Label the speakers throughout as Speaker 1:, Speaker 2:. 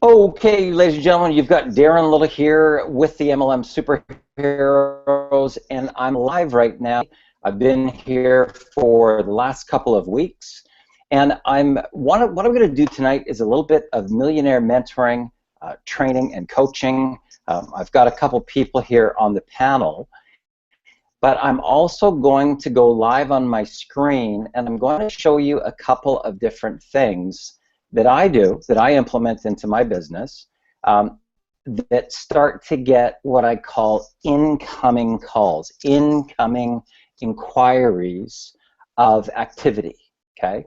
Speaker 1: Okay, ladies and gentlemen, you've got Darren Little here with the MLM Superheroes, and I'm live right now. I've been here for the last couple of weeks, and what I'm going to do tonight is a little bit of millionaire mentoring, training, and coaching. I've got a couple people here on the panel, but I'm also going to go live on my screen, and I'm going to show you a couple of different things that I do, that I implement into my business, that start to get what I call incoming calls, incoming inquiries of activity, okay?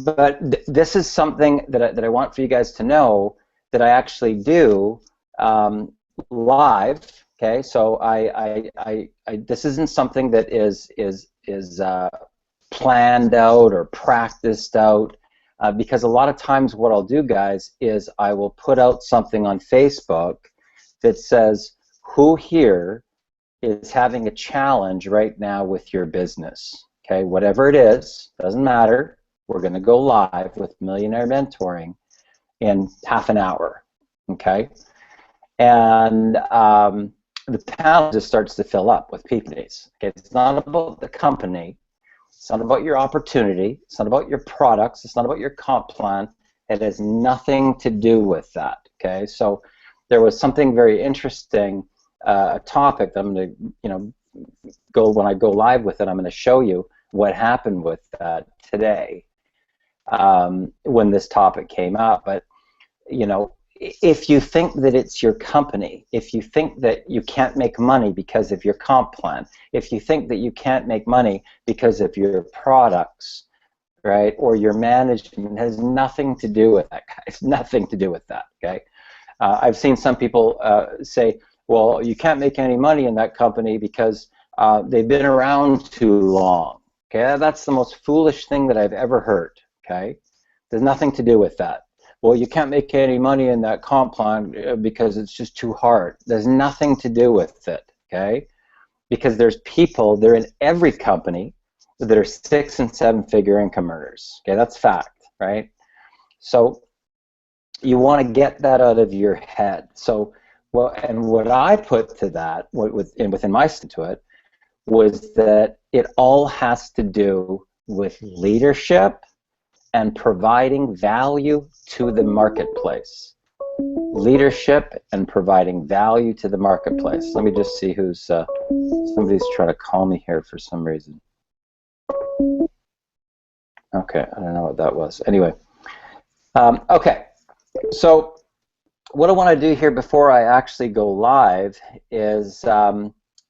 Speaker 1: But this is something that I want for you guys to know that I actually do live, okay? So this isn't something that is planned out or practiced out. Because a lot of times what I'll do, guys, is I will put out something on Facebook that says, who here is having a challenge right now with your business? Okay, whatever it is, doesn't matter. We're going to go live with Millionaire Mentoring in half an hour, okay? And the panel just starts to fill up with people. Okay, it's not about the company. It's not about your opportunity. It's not about your products. It's not about your comp plan. It has nothing to do with that. Okay, so there was something very interesting, a topic that I'm going to, when I go live with it, I'm going to show you what happened with that today when this topic came up. But if you think that it's your company, if you think that you can't make money because of your comp plan, if you think that you can't make money because of your products, right, or your management, has nothing to do with that, guys. Nothing to do with that, okay? I've seen some people say, well, you can't make any money in that company because they've been around too long, okay? That's the most foolish thing that I've ever heard, okay? There's nothing to do with that. Well, you can't make any money in that comp plan because it's just too hard. There's nothing to do with it, okay? Because there's people, they're in every company that are 6- and 7-figure income earners, okay? That's fact, right? So you want to get that out of your head. So, and what I put to that, within my stint to it, was that it all has to do with leadership and providing value to the marketplace. Leadership and providing value to the marketplace. Let me just see who's, somebody's trying to call me here for some reason. Okay, I don't know what that was. Anyway, okay, so what I want to do here before I actually go live is I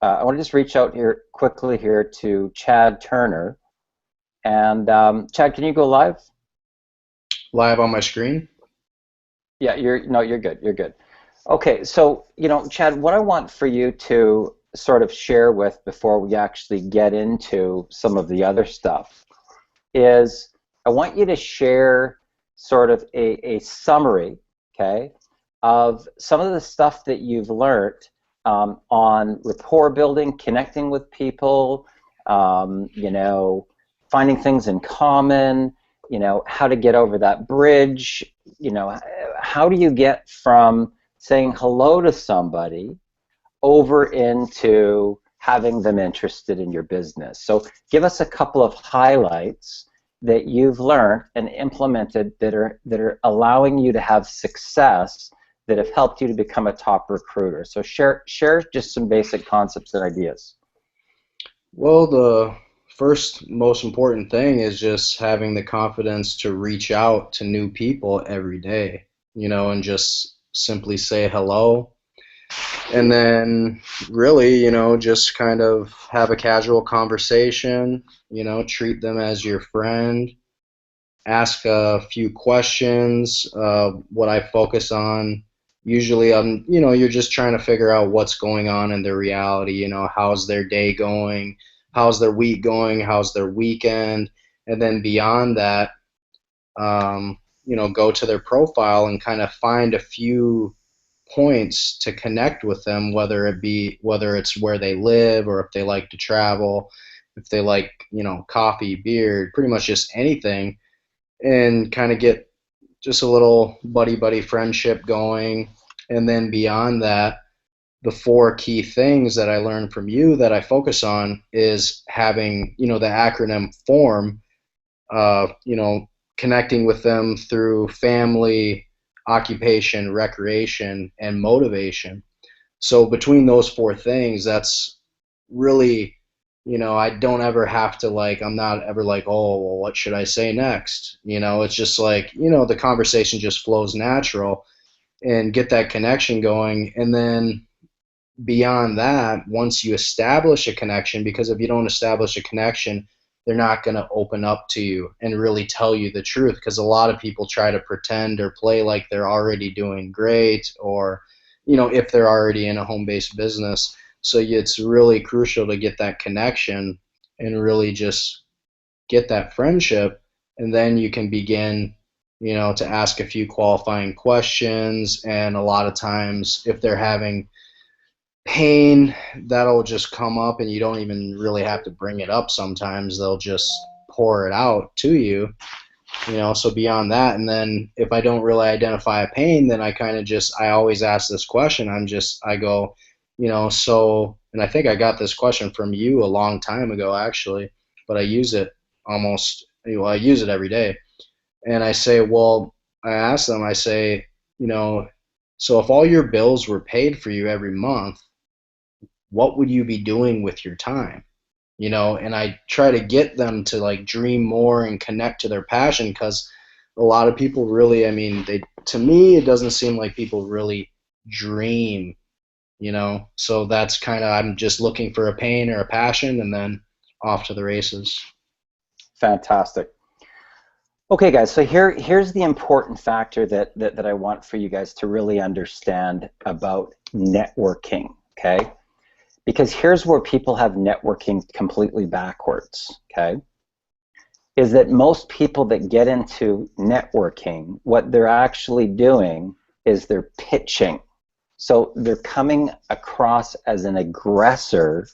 Speaker 1: want to just reach out here quickly here to Chad Turner. And Chad, can you go live?
Speaker 2: Live on my screen?
Speaker 1: Yeah, you're good. You're good. Okay, so Chad, what I want for you to sort of share with before we actually get into some of the other stuff is I want you to share sort of a summary, okay, of some of the stuff that you've learned on rapport building, connecting with people, finding things in common, how to get over that bridge, how do you get from saying hello to somebody over into having them interested in your business. So give us a couple of highlights that you've learned and implemented that are allowing you to have success, that have helped you to become a top recruiter. So share just some basic concepts and ideas.
Speaker 2: Well, the first most important thing is just having the confidence to reach out to new people every day, and just simply say hello. And then really, just kind of have a casual conversation, treat them as your friend, ask a few questions. What I focus on usually, you're just trying to figure out what's going on in their reality, how's their day going, how's their week going, how's their weekend, and then beyond that, go to their profile and kind of find a few points to connect with them, whether it's where they live, or if they like to travel, if they like, coffee, beer, pretty much just anything, and kind of get just a little buddy-buddy friendship going. And then beyond that, the four key things that I learned from you that I focus on is having, the acronym FORM, connecting with them through family, occupation, recreation, and motivation. So between those four things, that's really, I don't ever have to like, I'm not ever like, oh, well, what should I say next? It's just like, the conversation just flows natural and get that connection going. And then beyond that, once you establish a connection, because if you don't establish a connection, they're not going to open up to you and really tell you the truth. Because a lot of people try to pretend or play like they're already doing great, or, if they're already in a home based business. So it's really crucial to get that connection and really just get that friendship. And then you can begin, to ask a few qualifying questions. And a lot of times, if they're having pain, that'll just come up and you don't even really have to bring it up. Sometimes they'll just pour it out to you, so beyond that. And then if I don't really identify a pain, then I kind of just, I always ask this question. I go, so, and I think I got this question from you a long time ago actually, but I use it I use it every day. And I say, well, I ask them, I say, so if all your bills were paid for you every month, what would you be doing with your time? And I try to get them to like dream more and connect to their passion, because a lot of people really, I mean, to me, it doesn't seem like people really dream, so that's kind of, I'm just looking for a pain or a passion and then off to the races.
Speaker 1: Fantastic. Okay, guys, so here's the important factor that I want for you guys to really understand about networking, okay? Because here's where people have networking completely backwards, okay? Is that most people that get into networking, what they're actually doing is they're pitching. So they're coming across as an aggressor,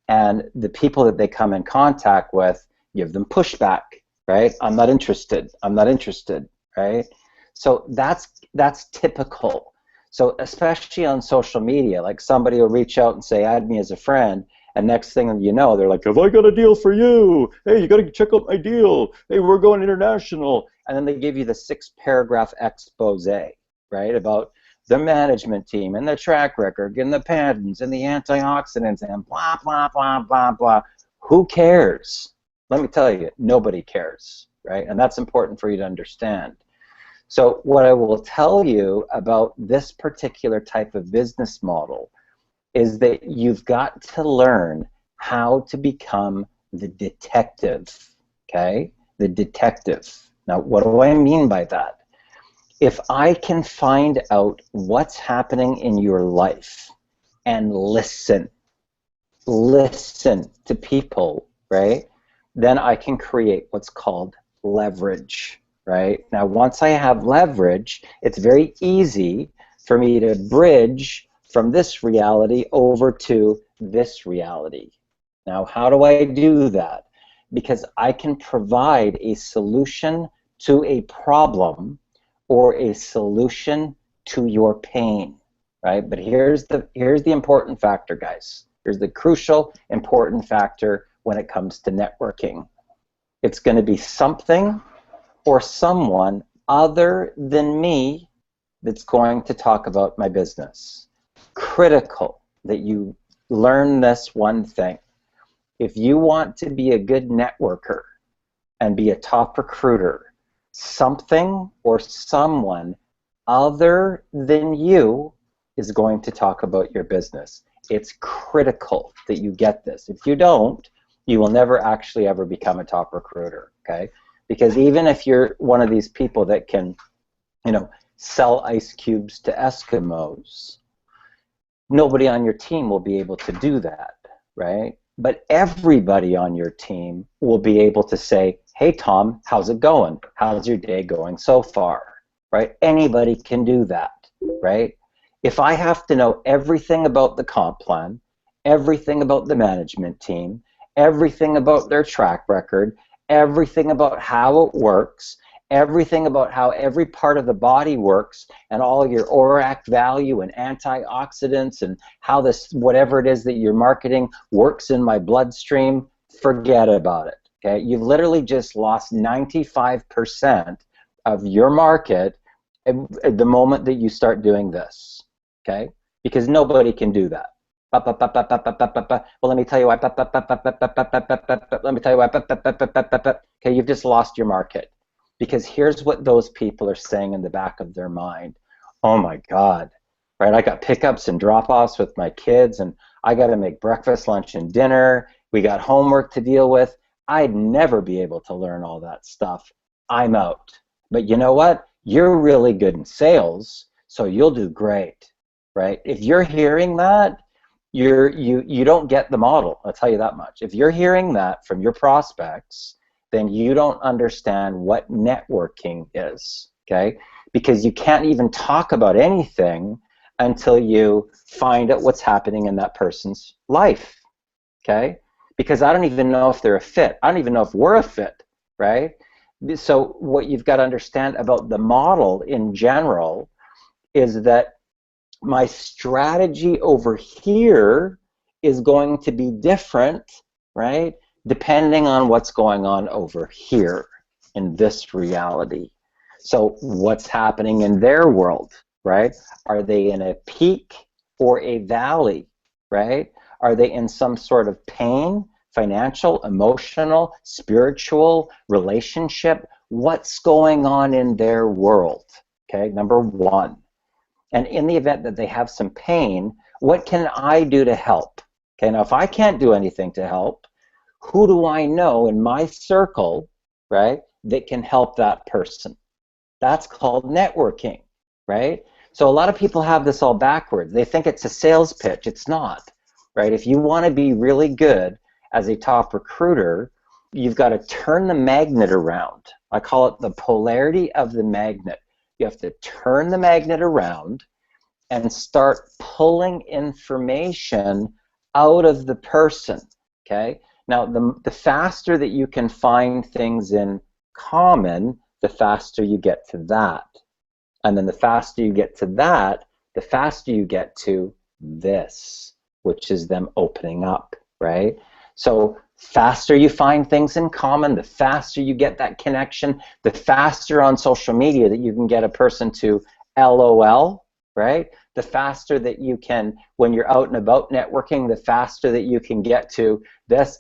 Speaker 1: and the people that they come in contact with give them pushback, right? I'm not interested. I'm not interested, right? So that's typical. So especially on social media, like somebody will reach out and say, add me as a friend, and next thing you know, they're like, have I got a deal for you? Hey, you got to check out my deal. Hey, we're going international. And then they give you the 6-paragraph expose, right, about the management team and the track record and the patents and the antioxidants and blah, blah, blah, blah, blah. Who cares? Let me tell you, nobody cares, right? And that's important for you to understand. So what I will tell you about this particular type of business model is that you've got to learn how to become the detective, okay? The detective. Now, what do I mean by that? If I can find out what's happening in your life and listen to people, right, then I can create what's called leverage, right? Now, once I have leverage, it's very easy for me to bridge from this reality over to this reality. Now, how do I do that? Because I can provide a solution to a problem or a solution to your pain, right? But here's the important factor, guys. Here's the crucial important factor when it comes to networking. It's going to be something or someone other than me that's going to talk about my business. Critical that you learn this one thing. If you want to be a good networker and be a top recruiter, something or someone other than you is going to talk about your business. It's critical that you get this. If you don't, you will never actually ever become a top recruiter, okay? Because even if you're one of these people that can, sell ice cubes to Eskimos, nobody on your team will be able to do that, right? But everybody on your team will be able to say, hey, Tom, how's it going? How's your day going so far, right? Anybody can do that, right? If I have to know everything about the comp plan, everything about the management team, everything about their track record, everything about how it works, everything about how every part of the body works and all your ORAC value and antioxidants and how this, whatever it is that you're marketing, works in my bloodstream, forget about it. Okay, you've literally just lost 95% of your market at the moment that you start doing this. Okay, because nobody can do that. Well, let me tell you why. Let me tell you why. Okay, you've just lost your market. Because here's what those people are saying in the back of their mind. Oh my God, right? I got pickups and drop-offs with my kids, and I got to make breakfast, lunch, and dinner. We got homework to deal with. I'd never be able to learn all that stuff. I'm out. But you know what? You're really good in sales, so you'll do great, right? If you're hearing that, you don't get the model. I'll tell you that much. If you're hearing that from your prospects, then you don't understand what networking is, okay? Because you can't even talk about anything until you find out what's happening in that person's life, okay? Because I don't even know if they're a fit. I don't even know if we're a fit, right? So what you've got to understand about the model in general is that my strategy over here is going to be different, right? Depending on what's going on over here in this reality. So what's happening in their world, right? Are they in a peak or a valley, right? Are they in some sort of pain, financial, emotional, spiritual, relationship? What's going on in their world, okay? Number one. And in the event that they have some pain, what can I do to help? Okay, now if I can't do anything to help, who do I know in my circle, right, that can help that person? That's called networking, right? So a lot of people have this all backwards. They think it's a sales pitch. It's not, right? If you want to be really good as a top recruiter, you've got to turn the magnet around. I call it the polarity of the magnet. You have to turn the magnet around and start pulling information out of the person, okay? Now, the faster that you can find things in common, the faster you get to that. And then the faster you get to that, the faster you get to this, which is them opening up, right? So faster you find things in common, the faster you get that connection, the faster on social media that you can get a person to LOL, right? The faster that you can, when you're out and about networking, the faster that you can get to this,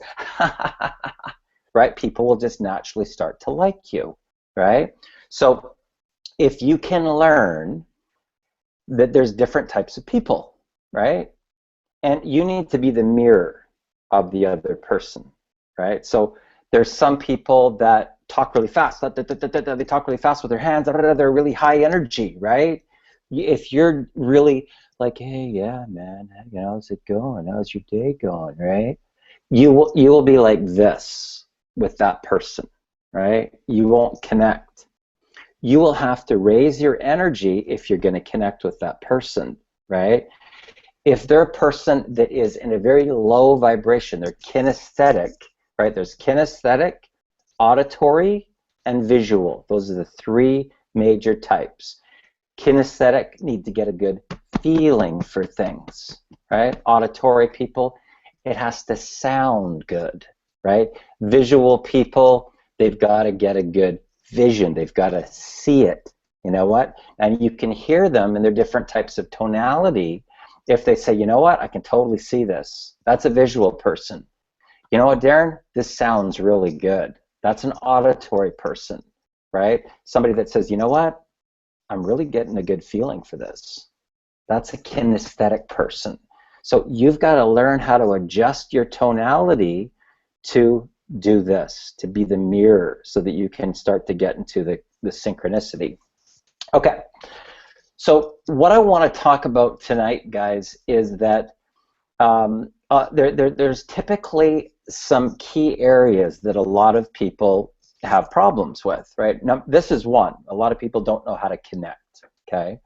Speaker 1: right? People will just naturally start to like you, right? So if you can learn that there's different types of people, right? And you need to be the mirror of the other person, right? So there's some people that talk really fast. They talk really fast with their hands. They're really high energy, right? If you're really like, hey, yeah, man, you know, how's it going? How's your day going, right? You will be like this with that person, right? You won't connect. You will have to raise your energy if you're going to connect with that person, right? If they're a person that is in a very low vibration, they're kinesthetic, right? There's kinesthetic, auditory, and visual. Those are the three major types. Kinesthetic need to get a good feeling for things, right? Auditory people, it has to sound good, right? Visual people, they've got to get a good vision. They've got to see it. You know what? And you can hear them in their different types of tonality. If they say, you know what, I can totally see this. That's a visual person. You know what, Darren? This sounds really good. That's an auditory person, right? Somebody that says, you know what? I'm really getting a good feeling for this. That's a kinesthetic person. So you've got to learn how to adjust your tonality to do this, to be the mirror so that you can start to get into the synchronicity. Okay, so what I want to talk about tonight, guys, is that there's typically some key areas that a lot of people have problems with, right? Now, this is one. A lot of people don't know how to connect, okay?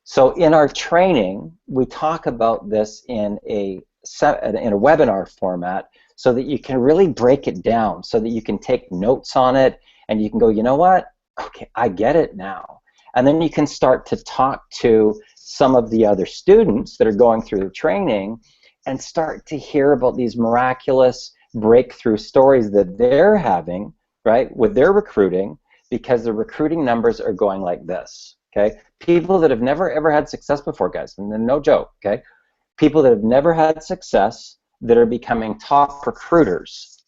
Speaker 1: So in our training, we talk about this in a webinar format so that you can really break it down, so that you can take notes on it and you can go, you know what? okay, I get it now. And then you can start to talk to some of the other students that are going through the training and start to hear about these miraculous breakthrough stories that they're having, right, with their recruiting, because the recruiting numbers are going like this, okay? People that have never ever had success before, guys, and no joke, okay? People that have never had success that are becoming top recruiters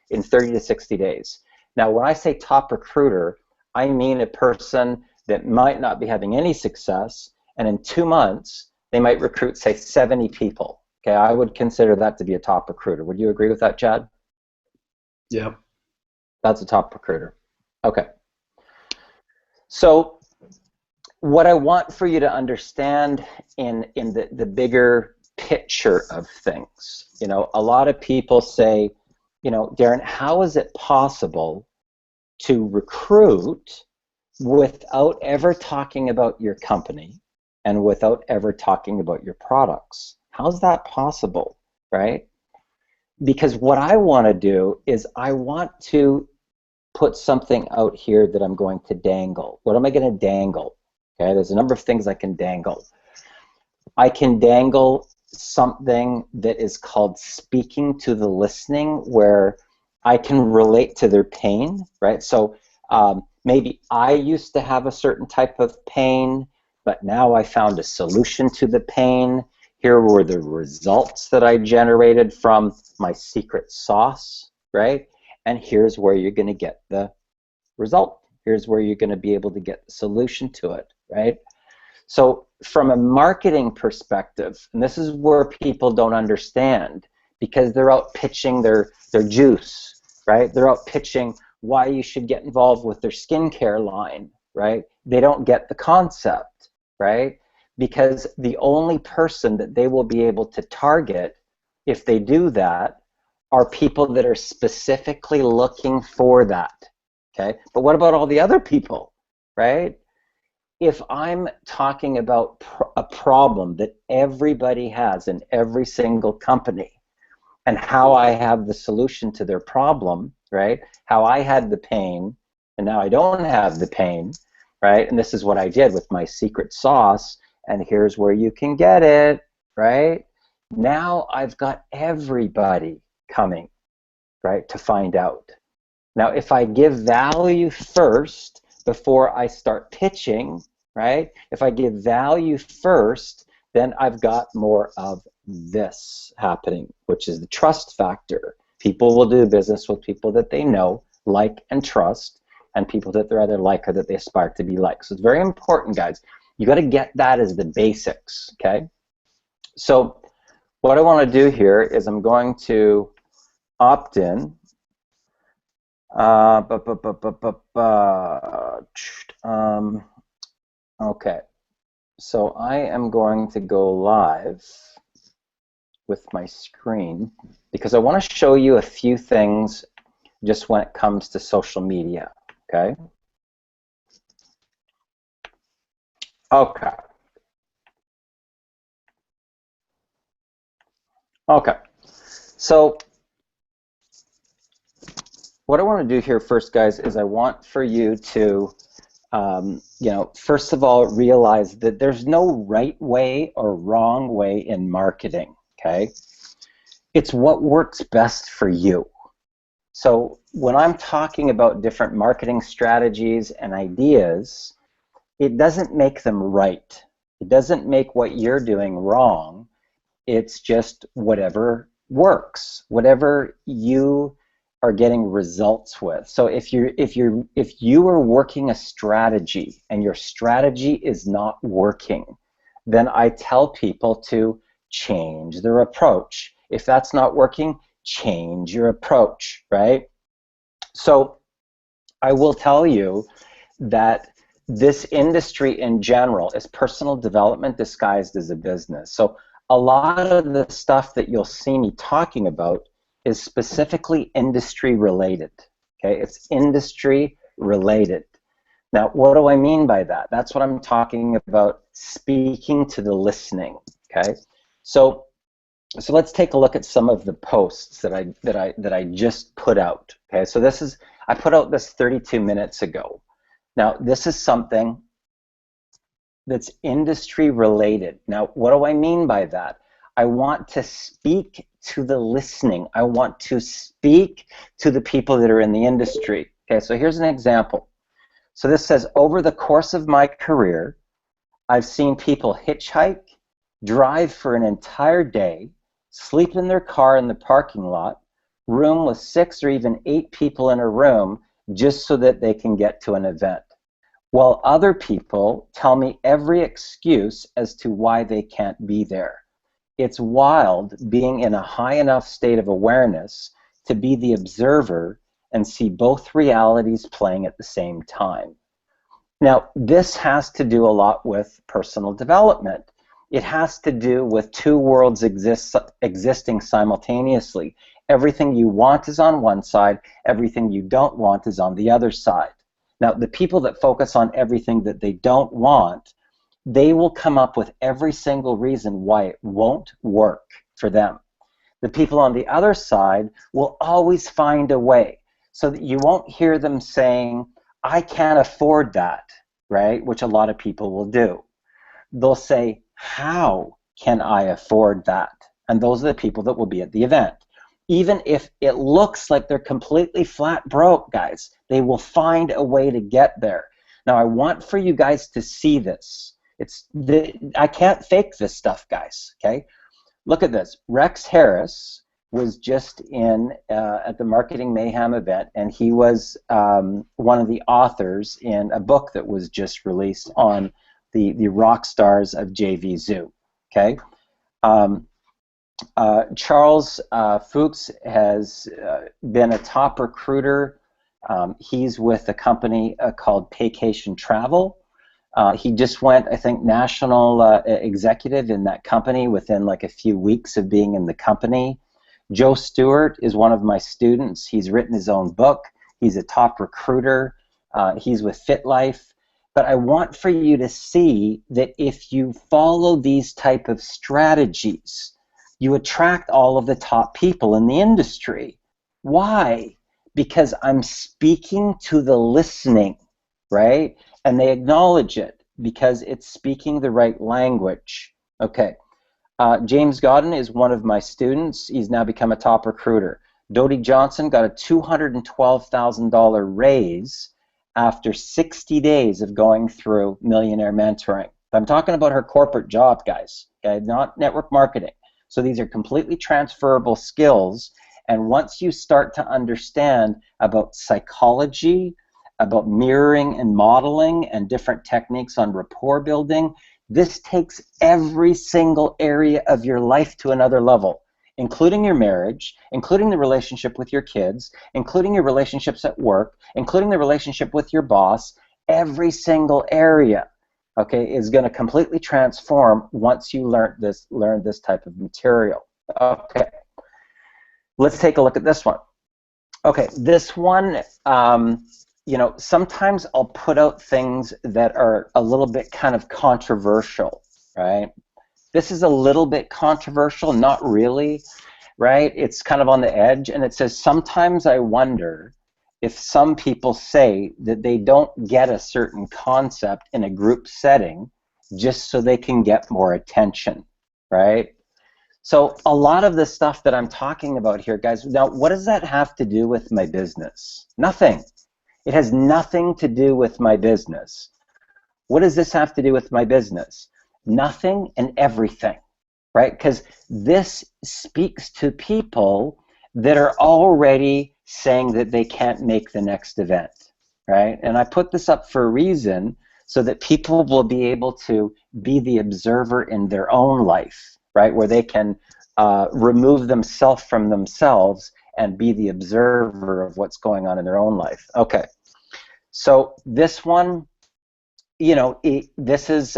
Speaker 1: in 30 to 60 days. Now, when I say top recruiter, I mean a person that might not be having any success, and in 2 months, they might recruit, say, 70 people. Okay, I would consider that to be a top recruiter. Would you agree with that, Chad?
Speaker 2: Yep.
Speaker 1: That's a top recruiter. Okay. So what I want for you to understand in the bigger picture of things, you know, a lot of people say, you know, Darren, how is it possible to recruit without ever talking about your company and without ever talking about your products? How's that possible, right? Because what I want to do is I want to put something out here that I'm going to dangle. What am I going to dangle? Okay, there's a number of things I can dangle. I can dangle something that is called speaking to the listening, where I can relate to their pain, right? So maybe I used to have a certain type of pain, but now I found a solution to the pain. Here were the results that I generated from my secret sauce, right? And here's where you're going to get the result. Here's where you're going to be able to get the solution to it, right? So from a marketing perspective, and this is where people don't understand, because they're out pitching their juice, right? They're out pitching why you should get involved with their skincare line, right? They don't get the concept, right? Because the only person that they will be able to target if they do that are people that are specifically looking for that, okay? But what about all the other people, right? If I'm talking about a problem that everybody has in every single company, and how I have the solution to their problem, right? How I had the pain, and now I don't have the pain, right? And this is what I did with my secret sauce, and here's where you can get it, right? Now I've got everybody coming, right, to find out. Now, if I give value first before I start pitching, right? If I give value first, then I've got more of this happening, which is the trust factor. People will do business with people that they know, like, and trust, and people that they're either like or that they aspire to be like. So it's very important, guys. You got to get that as the basics, okay? So what I want to do here is I'm going to opt in. Okay, so I am going to go live with my screen because I want to show you a few things just when it comes to social media, okay? Okay. Okay. So what I want to do here first, guys, is I want for you to you know, first of all, realize that there's no right way or wrong way in marketing, okay? It's what works best for you. So when I'm talking about different marketing strategies and ideas, it doesn't make them right. It doesn't make what you're doing wrong. It's just whatever works, whatever you are getting results with. So if you are working a strategy and your strategy is not working, then I tell people to change their approach. If that's not working, change your approach, right? So I will tell you that this industry in general is personal development disguised as a business. So a lot of the stuff that you'll see me talking about is specifically industry related. Okay, it's industry related. Now, what do I mean by that? That's what I'm talking about, speaking to the listening. Okay, so let's take a look at some of the posts that I just put out. Okay, so this is, I put out this 32 minutes ago. Now, this is something that's industry related. Now, what do I mean by that? I want to speak to the listening. I want to speak to the people that are in the industry. Okay, so here's an example. So this says, over the course of my career, I've seen people hitchhike, drive for an entire day, sleep in their car in the parking lot, room with 6 or even 8 people in a room just so that they can get to an event, while other people tell me every excuse as to why they can't be there. It's wild being in a high enough state of awareness to be the observer and see both realities playing at the same time. Now, this has to do a lot with personal development. It has to do with two worlds existing simultaneously. Everything you want is on one side, everything you don't want is on the other side. Now, the people that focus on everything that they don't want, they will come up with every single reason why it won't work for them. The people on the other side will always find a way, so that you won't hear them saying, I can't afford that, right? Which a lot of people will do. They'll say, how can I afford that? And those are the people that will be at the event. Even if it looks like they're completely flat broke, guys, they will find a way to get there. Now, I want for you guys to see this. I can't fake this stuff, guys, okay? Look at this. Rex Harris was just in at the Marketing Mayhem event, and he was one of the authors in a book that was just released on the rock stars of JV Zoo. Okay, Charles Fuchs has been a top recruiter. He's with a company called Paycation Travel. He just went, I think, national executive in that company within like a few weeks of being in the company. Joe Stewart is one of my students. He's written his own book. He's a top recruiter. He's with FitLife. But I want for you to see that if you follow these type of strategies, you attract all of the top people in the industry. Why? Because I'm speaking to the listening, right? And they acknowledge it because it's speaking the right language. Okay. James Godden is one of my students. He's now become a top recruiter. Dodie Johnson got a $212,000 raise after 60 days of going through Millionaire Mentoring. I'm talking about her corporate job, guys, okay? Not network marketing. So these are completely transferable skills. And once you start to understand about psychology, about mirroring and modeling and different techniques on rapport building, this takes every single area of your life to another level, including your marriage, including the relationship with your kids, including your relationships at work, including the relationship with your boss. Every single area, okay, is going to completely transform once you learn this type of material. Okay, let's take a look at this one. Okay, this one, you know, sometimes I'll put out things that are a little bit kind of controversial, right? This is a little bit controversial, not really, right? It's kind of on the edge, and it says, sometimes I wonder if some people say that they don't get a certain concept in a group setting just so they can get more attention, right? So a lot of the stuff that I'm talking about here, guys, now what does that have to do with my business? Nothing. It has nothing to do with my business. What does this have to do with my business? Nothing and everything, right? Because this speaks to people that are already saying that they can't make the next event, right? And I put this up for a reason so that people will be able to be the observer in their own life, right? Where they can remove themselves from themselves and be the observer of what's going on in their own life. Okay, so this one, you know, this is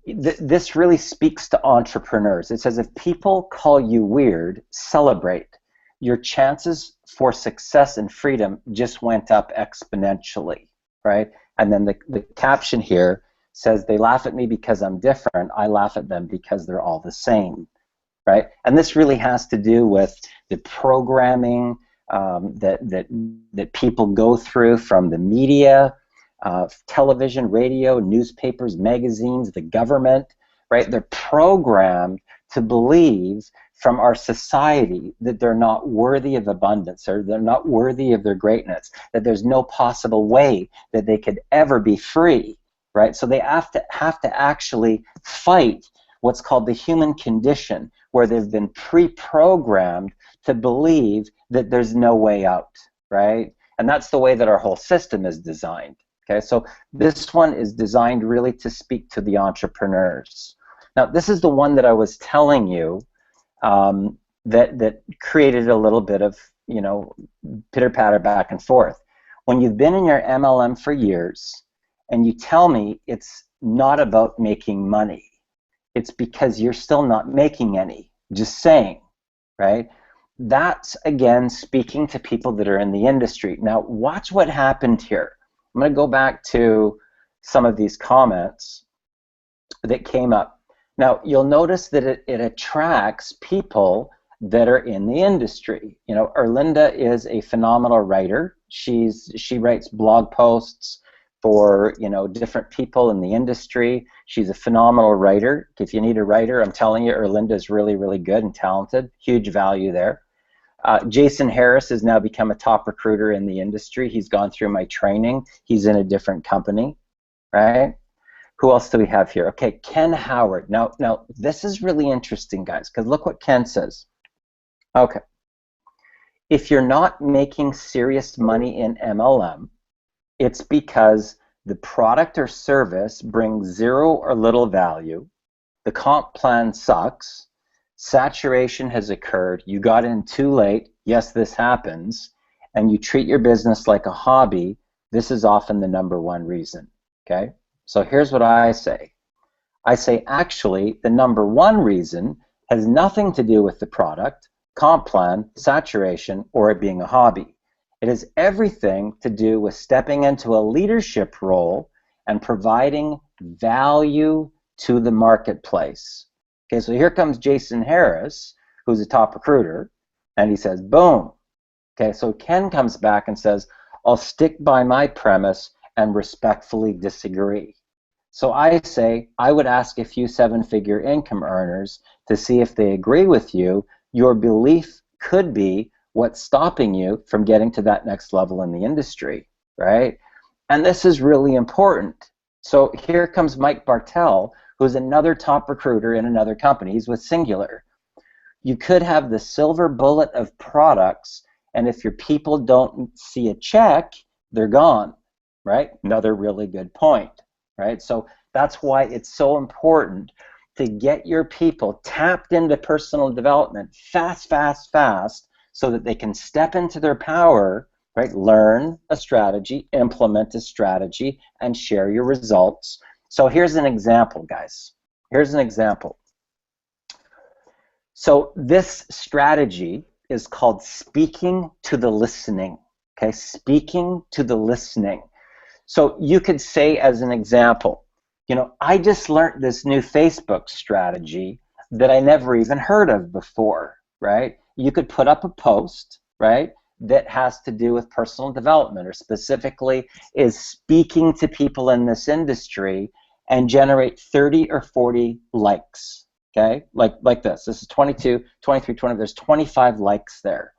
Speaker 1: this really speaks to entrepreneurs. It says, if people call you weird, celebrate. Your chances for success and freedom just went up exponentially, right? And then the caption here says, they laugh at me because I'm different. I laugh at them because they're all the same, right? And this really has to do with the programming, that people go through from the media, television, radio, newspapers, magazines, the government, right? They're programmed to believe from our society that they're not worthy of abundance, or they're not worthy of their greatness, that there's no possible way that they could ever be free, right? So they have to actually fight what's called the human condition, where they've been pre-programmed to believe that there's no way out, right? And that's the way that our whole system is designed. Okay, so this one is designed really to speak to the entrepreneurs. Now, this is the one that I was telling you that created a little bit of, pitter-patter back and forth. When you've been in your MLM for years and you tell me it's not about making money, it's because you're still not making any, just saying, right? That's, again, speaking to people that are in the industry. Now, watch what happened here. I'm going to go back to some of these comments that came up. Now, you'll notice that it attracts people that are in the industry. Erlinda is a phenomenal writer. She writes blog posts for, different people in the industry. She's a phenomenal writer. If you need a writer, I'm telling you, Erlinda is really, really good and talented. Huge value there. Jason Harris has now become a top recruiter in the industry. He's gone through my training. He's in a different company, right? Who else do we have here? Okay, Ken Howard. Now this is really interesting, guys, because look what Ken says. Okay, if you're not making serious money in MLM, it's because the product or service brings zero or little value, the comp plan sucks, saturation has occurred, you got in too late, yes, this happens, and you treat your business like a hobby. This is often the #1 reason, okay? So here's what I say. I say, actually, the #1 reason has nothing to do with the product, comp plan, saturation, or it being a hobby. It has everything to do with stepping into a leadership role and providing value to the marketplace. Okay, so here comes Jason Harris, who's a top recruiter, and he says, boom. Okay, so Ken comes back and says, I'll stick by my premise and respectfully disagree. So I say, I would ask a few 7-figure income earners to see if they agree with you. Your belief could be what's stopping you from getting to that next level in the industry, right? And this is really important. So here comes Mike Bartell, who's another top recruiter in another company. He's with Singular. You could have the silver bullet of products, and if your people don't see a check, they're gone, right? Another really good point, right? So that's why it's so important to get your people tapped into personal development fast, so that they can step into their power, right? Learn a strategy, implement a strategy, and share your results. So here's an example, guys. Here's an example. So this strategy is called speaking to the listening, okay? Speaking to the listening. So you could say, as an example, I just learned this new Facebook strategy that I never even heard of before, right? You could put up a post, right, that has to do with personal development, or specifically is speaking to people in this industry, and generate 30 or 40 likes, okay? Like this. This is 22, 23, 20, there's 25 likes there.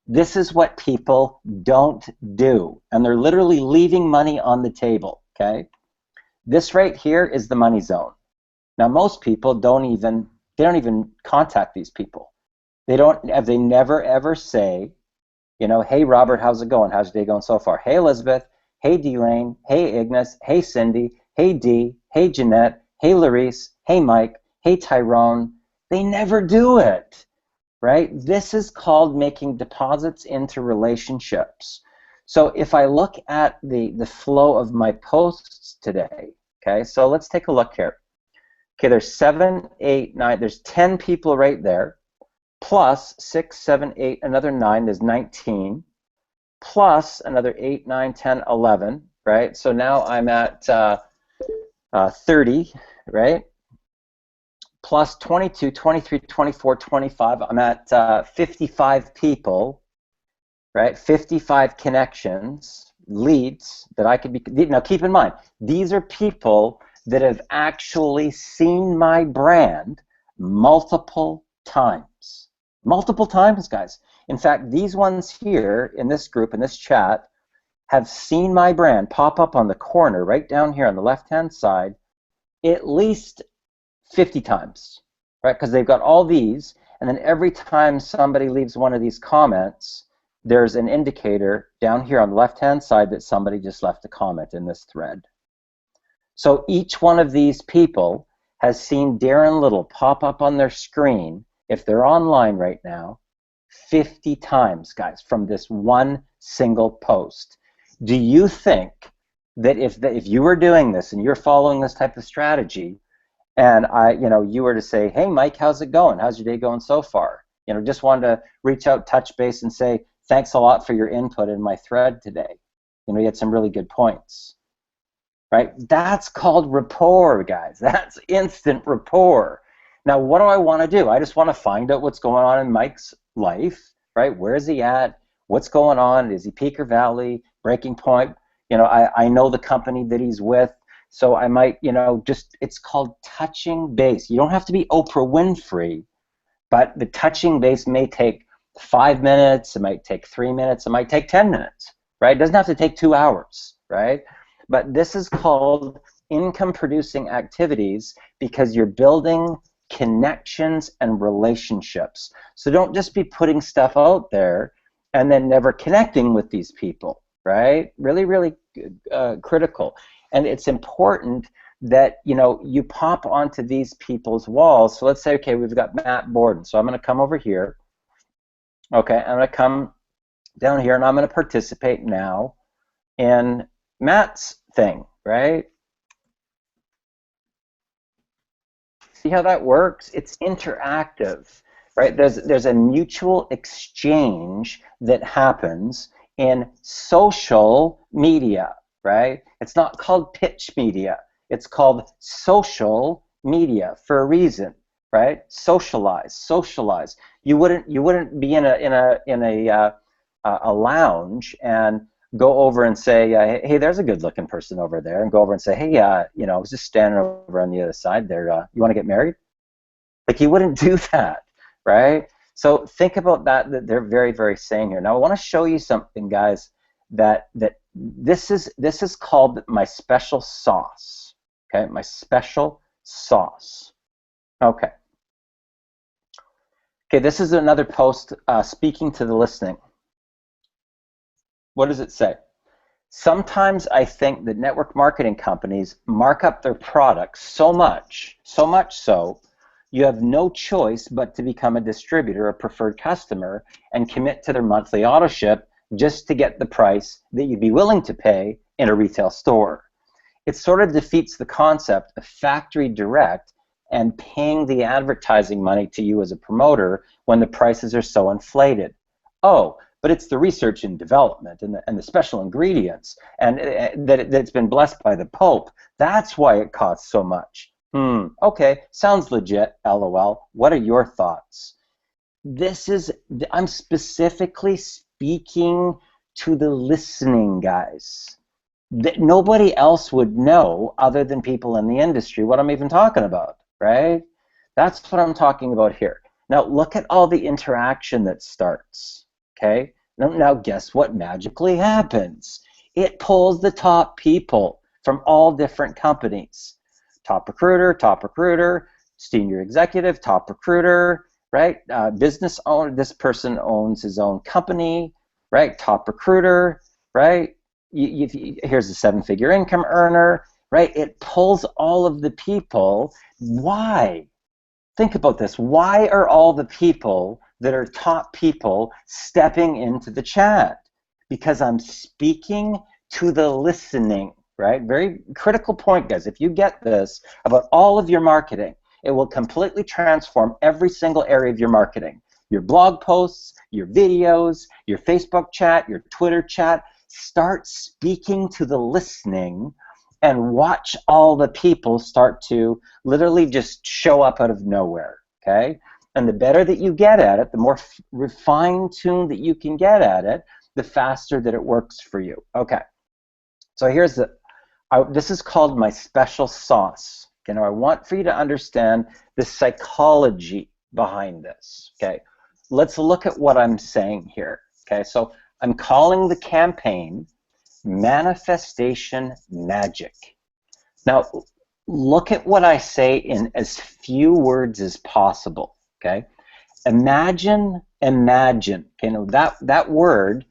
Speaker 1: This is what people don't do, and they're literally leaving money on the table, okay? This right here is the money zone. Now, most people don't even contact these people. They never ever say, hey Robert, how's it going? How's your day going so far? Hey Elizabeth, hey Delane, hey Ignace, hey Cindy, hey Dee, hey Jeanette, hey Larice, hey Mike, hey Tyrone. They never do it, right? This is called making deposits into relationships. So if I look at the flow of my posts today, okay, so let's take a look here. Okay, there's 7, 8, 9, there's 10 people right there, plus 6, 7, 8, another 9, there's 19, plus another 8, 9, 10, 11, right? So now I'm at 30, right? Plus 22, 23, 24, 25, I'm at 55 people, right? 55 connections, leads that I could be. Now keep in mind, these are people that have actually seen my brand multiple times. Multiple times, guys. In fact, these ones here in this group, in this chat, have seen my brand pop up on the corner right down here on the left-hand side at least 50 times, right? Because they've got all these, and then every time somebody leaves one of these comments, there's an indicator down here on the left-hand side that somebody just left a comment in this thread. So each one of these people has seen Darren Little pop up on their screen, if they're online right now, 50 times, guys, from this one single post. Do you think that if you were doing this and you're following this type of strategy, and you were to say, hey, Mike, how's it going? How's your day going so far? Just wanted to reach out, touch base, and say, thanks a lot for your input in my thread today. You had some really good points, right? That's called rapport, guys. That's instant rapport. Now, what do I want to do? I just want to find out what's going on in Mike's life, right? Where is he at? What's going on? Is he peak or valley? Breaking point? I know the company that he's with. So I might, it's called touching base. You don't have to be Oprah Winfrey, but the touching base may take 5 minutes, it might take 3 minutes, it might take 10 minutes, right? It doesn't have to take 2 hours, right? But this is called income-producing activities because you're building connections and relationships. So don't just be putting stuff out there and then never connecting with these people, right? Really, really critical. And it's important that you pop onto these people's walls. So let's say, okay, we've got Matt Borden. So I'm going to come over here. Okay, I'm going to come down here and I'm going to participate now in Matt's thing, right? See how that works? It's interactive, right? There's a mutual exchange that happens in social media, right? It's not called pitch media. It's called social media for a reason, right? Socialize, socialize. You wouldn't be in a lounge and go over and say, hey, there's a good-looking person over there, and go over and say, hey, I was just standing over on the other side there. You want to get married? Like, you wouldn't do that, right? So think about that they're very, very saying here. Now, I want to show you something, guys, that this is called my special sauce. Okay, my special sauce. Okay. Okay, this is another post speaking to the listening. What does it say? Sometimes I think that network marketing companies mark up their products so much so, you have no choice but to become a distributor, a preferred customer, and commit to their monthly auto ship just to get the price that you'd be willing to pay in a retail store. It sort of defeats the concept of factory direct and paying the advertising money to you as a promoter when the prices are so inflated. Oh, but it's the research and development and the special ingredients and that's been blessed by the Pope. That's why it costs so much. Okay, sounds legit, LOL. What are your thoughts? I'm specifically speaking to the listening guys. That nobody else would know other than people in the industry what I'm even talking about, right? That's what I'm talking about here. Now look at all the interaction that starts, okay? Now guess what magically happens? It pulls the top people from all different companies. Top recruiter, senior executive, top recruiter, right? Business owner, this person owns his own company, right? Top recruiter, right? Here's a 7-figure income earner, right? It pulls all of the people. Why? Think about this. Why are all the people that are top people stepping into the chat? Because I'm speaking to the listening, right? Very critical point, guys. If you get this about all of your marketing, it will completely transform every single area of your marketing. Your blog posts, your videos, your Facebook chat, your Twitter chat. Start speaking to the listening and watch all the people start to literally just show up out of nowhere, okay? And the better that you get at it, the more fine-tuned that you can get at it, the faster that it works for you. Okay, so here's this is called my special sauce. You know, I want for you to understand the psychology behind this. Okay, let's look at what I'm saying here. Okay, so I'm calling the campaign Manifestation Magic. Now, look at what I say in as few words as possible. Okay, imagine. You know, that word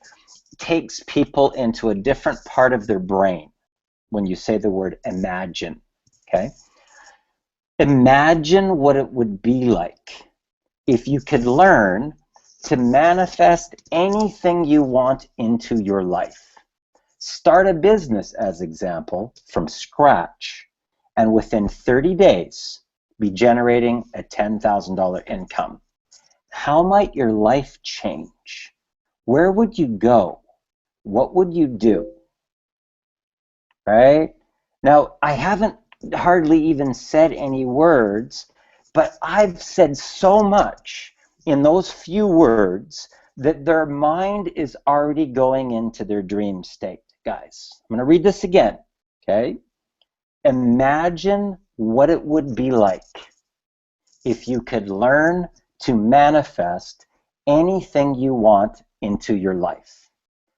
Speaker 1: takes people into a different part of their brain when you say the word imagine. Okay, imagine what it would be like if you could learn to manifest anything you want into your life. Start a business, as example, from scratch, and within 30 days be generating a $10,000 income. How might your life change? Where would you go? What would you do? Right? Now, I haven't hardly even said any words, but I've said so much in those few words that their mind is already going into their dream state. Guys, I'm going to read this again, okay? Imagine what it would be like if you could learn to manifest anything you want into your life.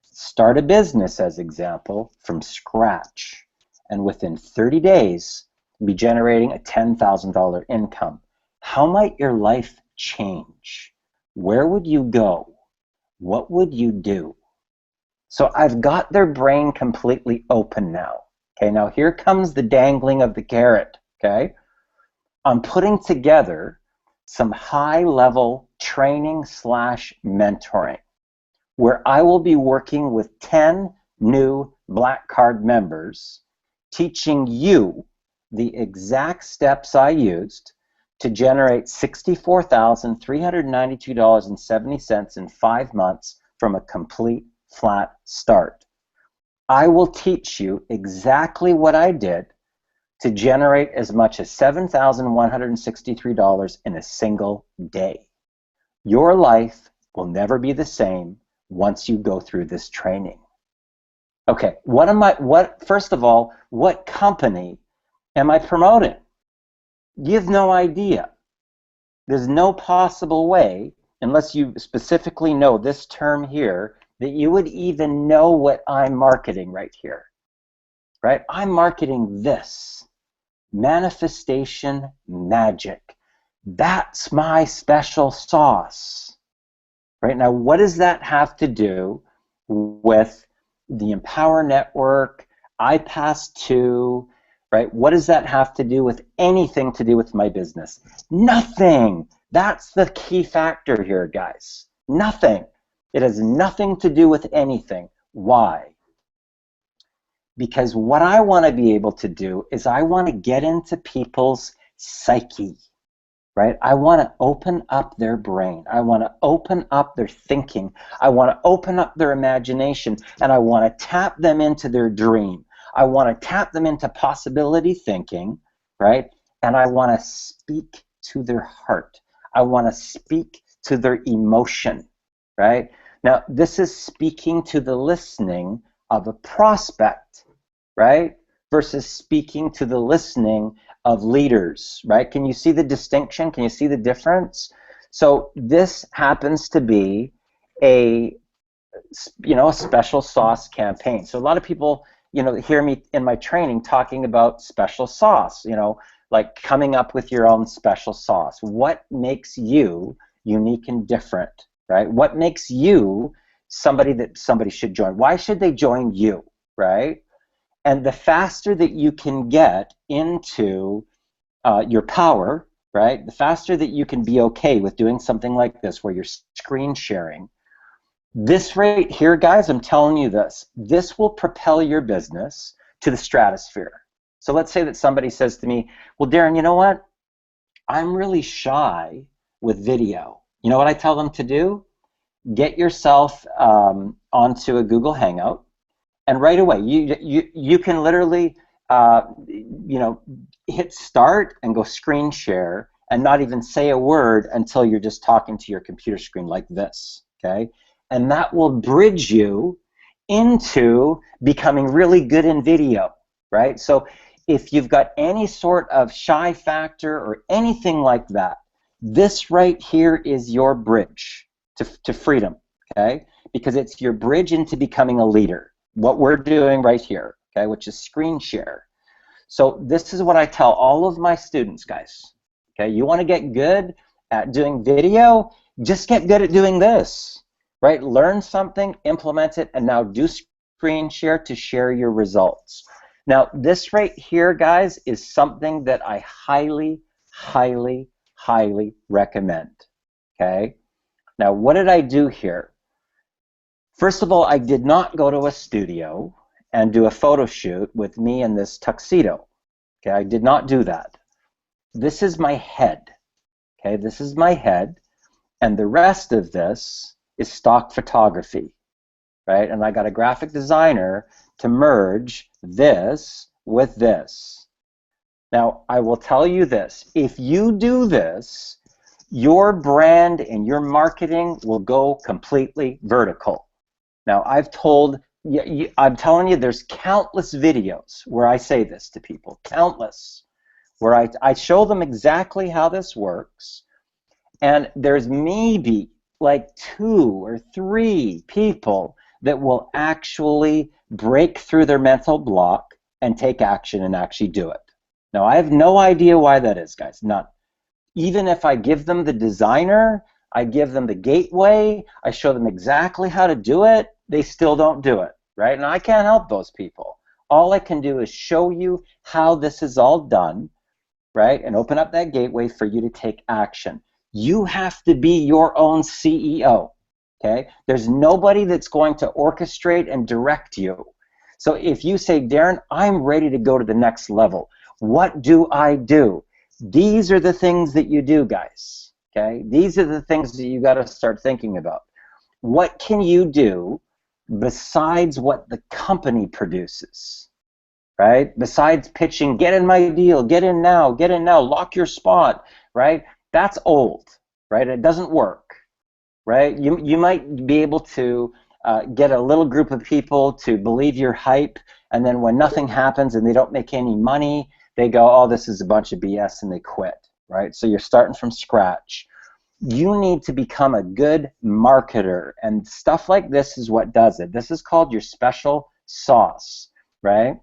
Speaker 1: Start a business, as example, from scratch, and within 30 days, be generating a $10,000 income. How might your life change? Where would you go? What would you do? So I've got their brain completely open now. Okay, now here comes the dangling of the carrot. Okay, I'm putting together some high-level training / mentoring where I will be working with 10 new Black Card members, teaching you the exact steps I used to generate $64,392.70 in 5 months from a complete flat start. I will teach you exactly what I did to generate as much as $7,163 in a single day. Your life will never be the same once you go through this training. Okay, first of all, what company am I promoting? You have no idea. There's no possible way, unless you specifically know this term here, that you would even know what I'm marketing right here. Right? I'm marketing this. Manifestation Magic. That's my special sauce. Right? Now, what does that have to do with the Empower Network, iPass 2, right? What does that have to do with anything to do with my business? Nothing. That's the key factor here, guys. Nothing. It has nothing to do with anything. Why? Because what I want to be able to do is I want to get into people's psyche, right? I want to open up their brain. I want to open up their thinking. I want to open up their imagination, and I want to tap them into their dream. I want to tap them into possibility thinking, right? And I want to speak to their heart. I want to speak to their emotion, right? Now, this is speaking to the listening of a prospect, right? Versus speaking to the listening of leaders, right? Can you see the distinction? Can you see the difference? So this happens to be a special sauce campaign. So a lot of people, hear me in my training talking about special sauce, like coming up with your own special sauce. What makes you unique and different, right? What makes you somebody that somebody should join? Why should they join you, right? And the faster that you can get into your power, right, the faster that you can be okay with doing something like this where you're screen sharing, this right here, guys, I'm telling you this will propel your business to the stratosphere. So let's say that somebody says to me, well, Darren, you know what? I'm really shy with video. You know what I tell them to do? Get yourself onto a Google Hangout. And right away, you can literally, hit start and go screen share and not even say a word until you're just talking to your computer screen like this, okay? and that will bridge you into becoming really good in video, right? So if you've got any sort of shy factor or anything like that, this right here is your bridge to freedom, okay? Because it's your bridge into becoming a leader. What we're doing right here, okay, which is screen share. So this is what I tell all of my students, guys. Okay, you want to get good at doing video, just get good at doing this, right? Learn something, implement it, and now do screen share to share your results. Now, this right here, guys, is something that I highly, highly, highly recommend, okay? Now, what did I do here? First of all, I did not go to a studio and do a photo shoot with me in this tuxedo. Okay, I did not do that. This is my head. Okay, this is my head, and the rest of this is stock photography, right? And I got a graphic designer to merge this with this. Now, I will tell you this. If you do this, your brand and your marketing will go completely vertical. Now, I'm telling you, there's countless videos where I say this to people, countless, where I show them exactly how this works, and there's maybe like 2 or 3 people that will actually break through their mental block and take action and actually do it. Now, I have no idea why that is, guys, none. Even if I give them the designer, I give them the gateway, I show them exactly how to do it, they still don't do it, right? And I can't help those people. All I can do is show you how this is all done, right? And open up that gateway for you to take action. You have to be your own CEO, okay? There's nobody that's going to orchestrate and direct you. So if you say, Darren, I'm ready to go to the next level, what do I do? These are the things that you do, guys, okay? These are the things that you got to start thinking about. What can you do besides what the company produces, right? Besides pitching, get in my deal, get in now, lock your spot, right? That's old, right? It doesn't work, right? You might be able to get a little group of people to believe your hype, and then when nothing happens and they don't make any money, they go, oh, this is a bunch of BS, and they quit, right? So you're starting from scratch. You need to become a good marketer, and stuff like this is what does it. This is called your special sauce, right?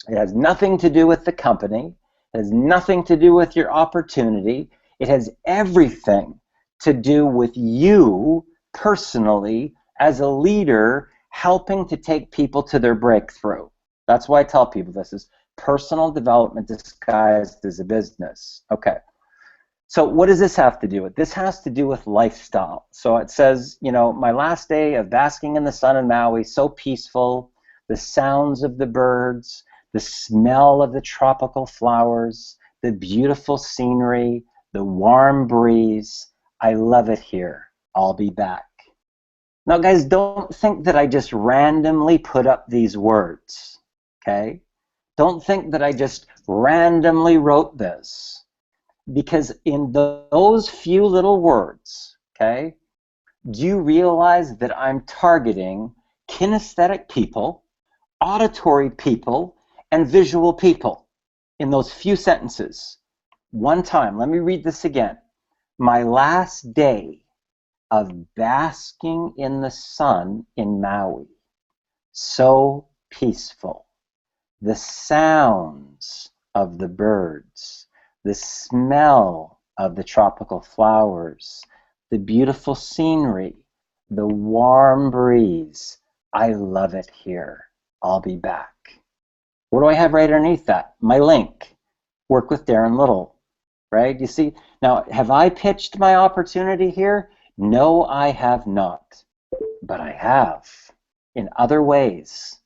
Speaker 1: It has nothing to do with the company. It has nothing to do with your opportunity. It has everything to do with you personally as a leader helping to take people to their breakthrough. That's why I tell people this is personal development disguised as a business. Okay. So what does this have to do with? This has to do with lifestyle. So it says, you know, my last day of basking in the sun in Maui, so peaceful, the sounds of the birds, the smell of the tropical flowers, the beautiful scenery, the warm breeze. I love it here. I'll be back. Now, guys, don't think that I just randomly put up these words, okay? Don't think that I just randomly wrote this. Because in those few little words, okay, do you realize that I'm targeting kinesthetic people, auditory people, and visual people in those few sentences? One time, let me read this again. My last day of basking in the sun in Maui, so peaceful. The sounds of the birds, the smell of the tropical flowers, the beautiful scenery, the warm breeze. I love it here. I'll be back. What do I have right underneath that? My link. Work with Darren Little, right? You see, now have I pitched my opportunity here? No, I have not, but I have in other ways,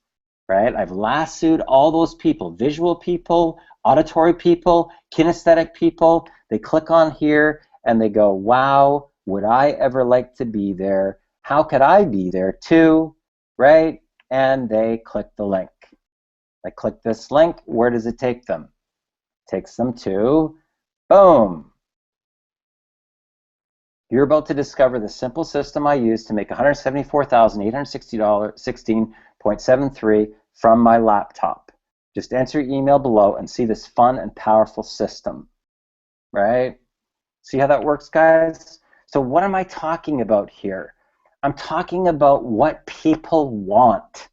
Speaker 1: right? I've lassoed all those people, visual people, auditory people, kinesthetic people. They click on here and they go, wow, would I ever like to be there? How could I be there too, right? And they click the link. I click this link. Where does it take them? It takes them to, boom, You're about to discover the simple system I use to make $174,816.73 from my laptop. Just enter your email below and see this fun and powerful system, right? See how that works, guys? So what am I talking about here? I'm talking about what people want.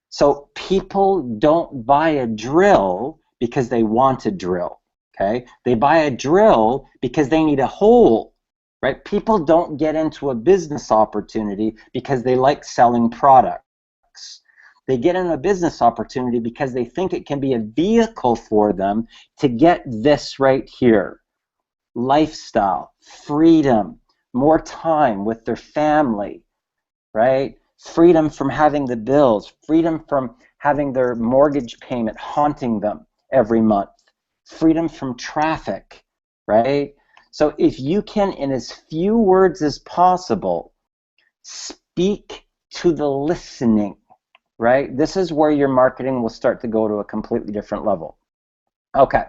Speaker 1: So people don't buy a drill because they want a drill, okay? They buy a drill because they need a hole, right? People don't get into a business opportunity because they like selling products. They get in a business opportunity because they think it can be a vehicle for them to get this right here: lifestyle, freedom, more time with their family, right? Freedom from having the bills, freedom from having their mortgage payment haunting them every month, freedom from traffic, right? So if you can, in as few words as possible, speak to the listening, right? This is where your marketing will start to go to a completely different level. Okay.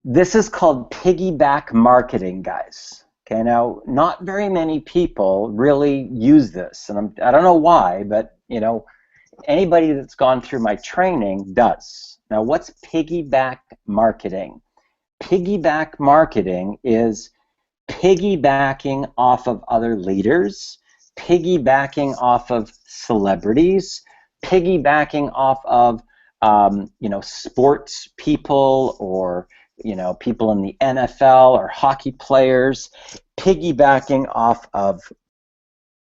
Speaker 1: This is called piggyback marketing, guys. Okay, now not very many people really use this, and I don't know why, but you know, anybody that's gone through my training does. Now, what's piggyback marketing? Piggyback marketing is piggybacking off of other leaders, piggybacking off of celebrities, piggybacking off of sports people, or people in the NFL or hockey players, piggybacking off of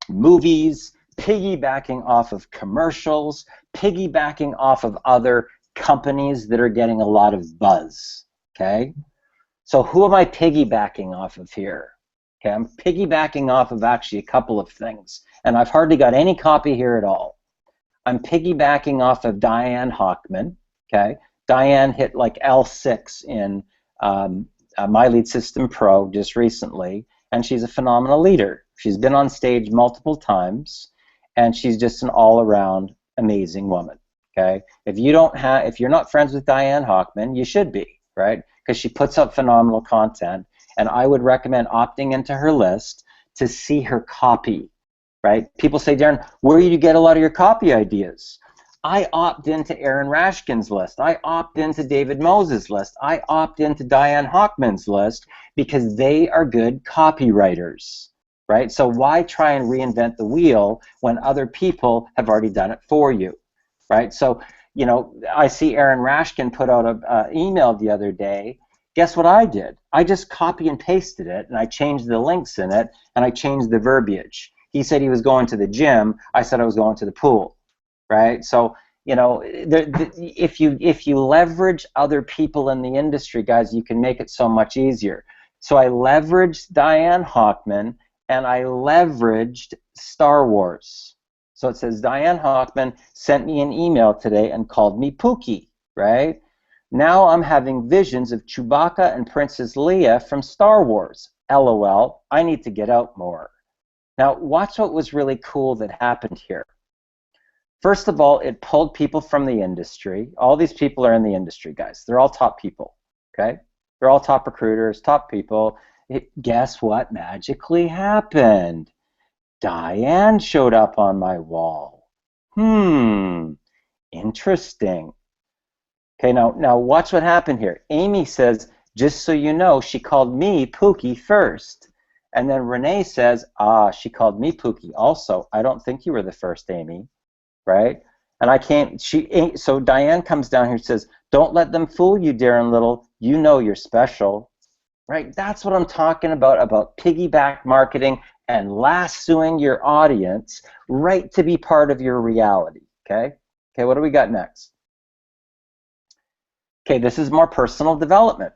Speaker 1: movies, piggybacking off of commercials, piggybacking off of other companies that are getting a lot of buzz, okay? So who am I piggybacking off of here? Okay, I'm piggybacking off of actually a couple of things, and I've hardly got any copy here at all. I'm piggybacking off of Diane Hochman, okay? Diane hit like L6 in My Lead System Pro just recently, and she's a phenomenal leader. She's been on stage multiple times, and she's just an all-around amazing woman, okay? If you're not friends with Diane Hochman, you should be, right? Because she puts up phenomenal content, and I would recommend opting into her list to see her copy, right? People say, Darren, where do you get a lot of your copy ideas? I opt into Aaron Rashkin's list. I opt into David Moses' list. I opt into Diane Hochman's list because they are good copywriters, right? So why try and reinvent the wheel when other people have already done it for you, right? So, I see Aaron Rashkin put out an email the other day. Guess what I did? I just copy and pasted it, and I changed the links in it, and I changed the verbiage. He said he was going to the gym. I said I was going to the pool, right? So, if you leverage other people in the industry, guys, you can make it so much easier. So I leveraged Diane Hochman, and I leveraged Star Wars. So it says Diane Hochman sent me an email today and called me Pookie, right? Now I'm having visions of Chewbacca and Princess Leia from Star Wars. LOL, I need to get out more. Now watch what was really cool that happened here. First of all, it pulled people from the industry. All these people are in the industry, guys. They're all top people, okay? They're all top recruiters, top people. Guess what magically happened? Diane showed up on my wall. Interesting. Okay, now watch what happened here. Amy says, just so you know, she called me Pookie first. And then Renee says, she called me Pookie also. I don't think you were the first, Amy, right? And so Diane comes down here and says, don't let them fool you, Darren Little. You know you're special, right? That's what I'm talking about piggyback marketing and lassoing your audience right to be part of your reality, okay? Okay, what do we got next? Okay, this is more personal development.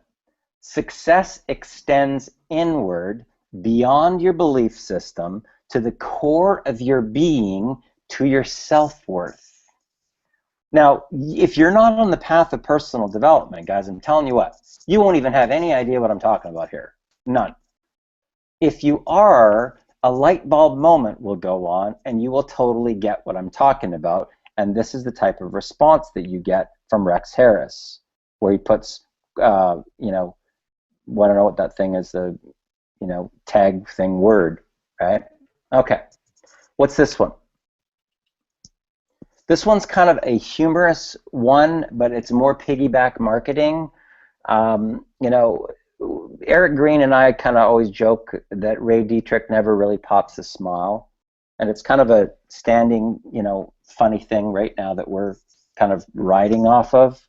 Speaker 1: Success extends inward beyond your belief system to the core of your being, to your self-worth. Now, if you're not on the path of personal development, guys, I'm telling you what, you won't even have any idea what I'm talking about here. None. If you are, a light bulb moment will go on, and you will totally get what I'm talking about. And this is the type of response that you get from Rex Harris, where he puts, I don't know what that thing is, the tag thing word, right? Okay, what's this one? This one's kind of a humorous one, but it's more piggyback marketing. You know, Eric Green and I kind of always joke that Ray Dietrich never really pops a smile. And it's kind of a standing, funny thing right now that we're kind of riding off of,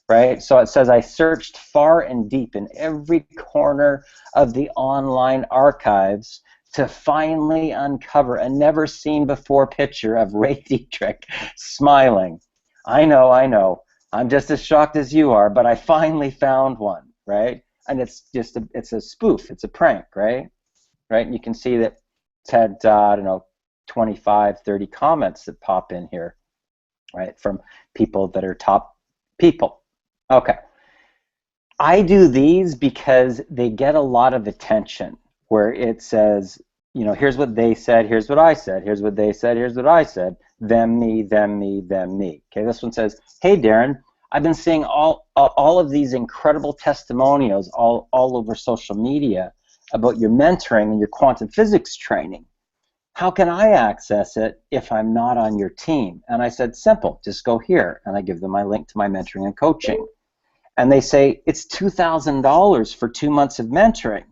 Speaker 1: right? So it says, I searched far and deep in every corner of the online archives to finally uncover a never seen before picture of Ray Dietrich smiling. I know. I'm just as shocked as you are, but I finally found one, right? And it's just it's a spoof, it's a prank, right? Right? And you can see that it's had, I don't know, 25, 30 comments that pop in here, right, from people that are top people. Okay. I do these because they get a lot of attention, where it says, here's what they said, here's what I said, here's what they said, here's what I said, them, me, them, me, them, me. Okay, this one says, hey, Darren, I've been seeing all of these incredible testimonials all over social media about your mentoring and your quantum physics training. How can I access it if I'm not on your team? And I said, simple, just go here. And I give them my link to my mentoring and coaching. And they say, it's $2,000 for 2 months of mentoring.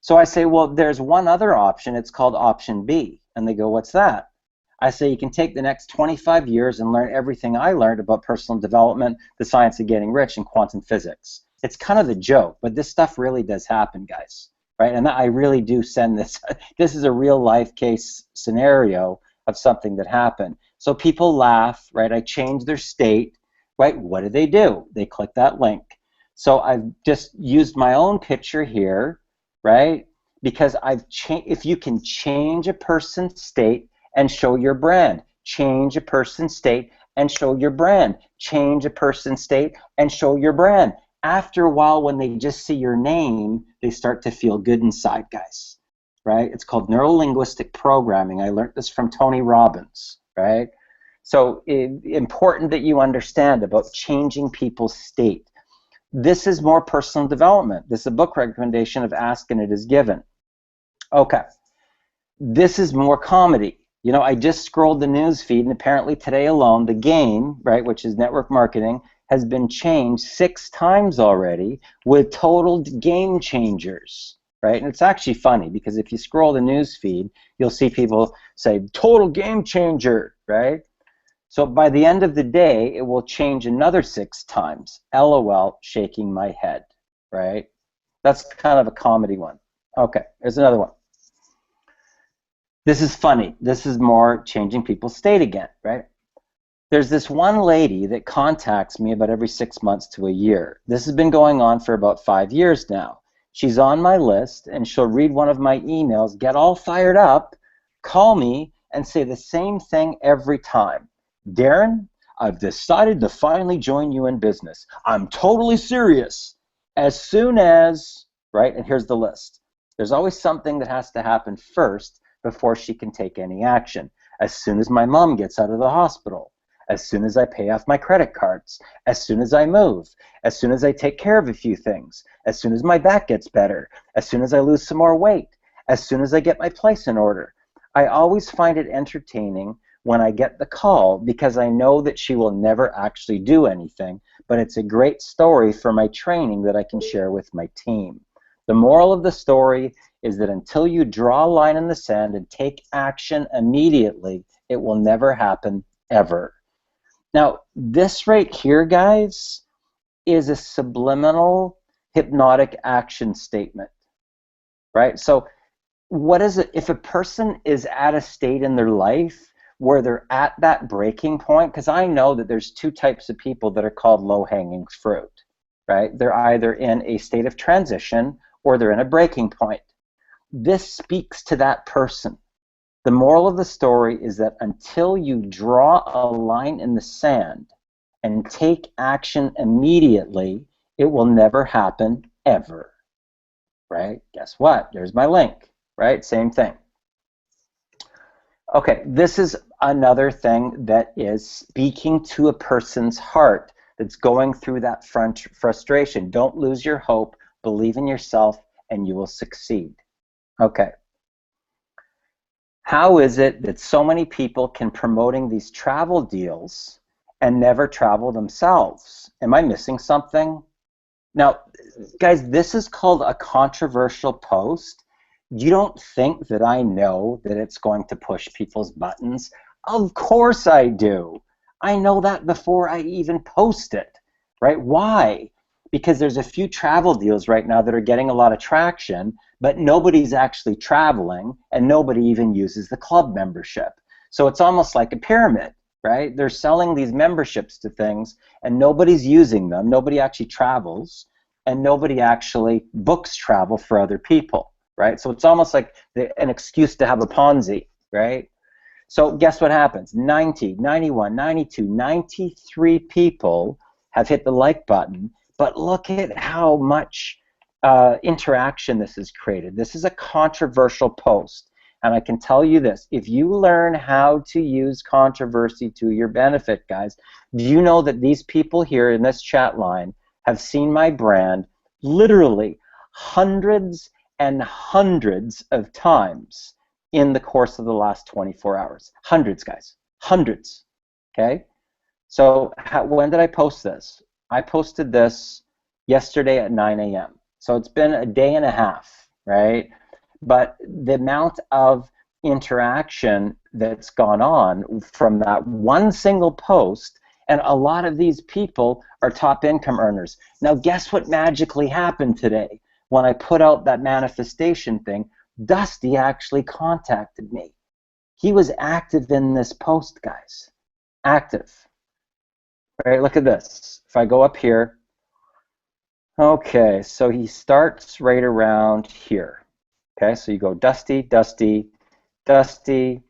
Speaker 1: So I say, well, there's one other option. It's called option B. And they go, what's that? I say, you can take the next 25 years and learn everything I learned about personal development, the science of getting rich, and quantum physics. It's kind of a joke, but this stuff really does happen, guys, right? And I really do send this. This is a real life case scenario of something that happened. So people laugh, right? I change their state, right? What do? They click that link. So I've just used my own picture here, right? Because if you can change a person's state and show your brand, change a person's state and show your brand, change a person's state and show your brand. After a while, when they just see your name, they start to feel good inside, guys, right? It's called neuro-linguistic programming. I learned this from Tony Robbins, right? So important that you understand about changing people's state. This is more personal development. This is a book recommendation of Ask and It Is Given. Okay. This is more comedy. I just scrolled the news feed, and apparently today alone, the game, right, which is network marketing, has been changed 6 times already with total game changers, right? And it's actually funny because if you scroll the news feed, you'll see people say, total game changer, right? So by the end of the day, it will change another 6 times. LOL, shaking my head, right? That's kind of a comedy one. Okay, here's another one. This is funny. This is more changing people's state again, right? There's this one lady that contacts me about every 6 months to a year. This has been going on for about 5 years now. She's on my list, and she'll read one of my emails, get all fired up, call me, and say the same thing every time. Darren, I've decided to finally join you in business. I'm totally serious. As soon as, right, and here's the list. There's always something that has to happen first before she can take any action. As soon as my mom gets out of the hospital, as soon as I pay off my credit cards, as soon as I move, as soon as I take care of a few things, as soon as my back gets better, as soon as I lose some more weight, as soon as I get my place in order. I always find it entertaining when I get the call because I know that she will never actually do anything, but it's a great story for my training that I can share with my team. The moral of the story is that until you draw a line in the sand and take action immediately, it will never happen ever. Now, this right here, guys, is a subliminal hypnotic action statement, right? So what is it? If a person is at a state in their life where they're at that breaking point, because I know that there's 2 types of people that are called low-hanging fruit, right? They're either in a state of transition or they're in a breaking point. This speaks to that person. The moral of the story is that until you draw a line in the sand and take action immediately, it will never happen ever, right? Guess what? There's my link, right? Same thing. Okay, this is another thing that is speaking to a person's heart that's going through that frustration. Don't lose your hope, believe in yourself, and you will succeed. Okay. How is it that so many people can promoting these travel deals and never travel themselves? Am I missing something? Now, guys, this is called a controversial post. You don't think that I know that it's going to push people's buttons? Of course I do. I know that before I even post it, right? Why? Because there's a few travel deals right now that are getting a lot of traction, but nobody's actually traveling and nobody even uses the club membership. So it's almost like a pyramid, right? They're selling these memberships to things and nobody's using them. Nobody actually travels and nobody actually books travel for other people, right? So it's almost like an excuse to have a Ponzi, right? So guess what happens? 90, 91, 92, 93 people have hit the like button, but look at how much interaction this has created. This is a controversial post. And I can tell you this, if you learn how to use controversy to your benefit, guys, do you know that these people here in this chat line have seen my brand literally hundreds and hundreds of times in the course of the last 24 hours? Hundreds, guys. Hundreds. Okay? So when did I post this? I posted this yesterday at 9 a.m. So it's been a day and a half, right? But the amount of interaction that's gone on from that one single post, and a lot of these people are top income earners. Now, guess what magically happened today? When I put out that manifestation thing, Dusty actually contacted me. He was active in this post, guys. Active. All right, look at this. If I go up here, okay, so he starts right around here. Okay, so you go Dusty, Dusty, Dusty,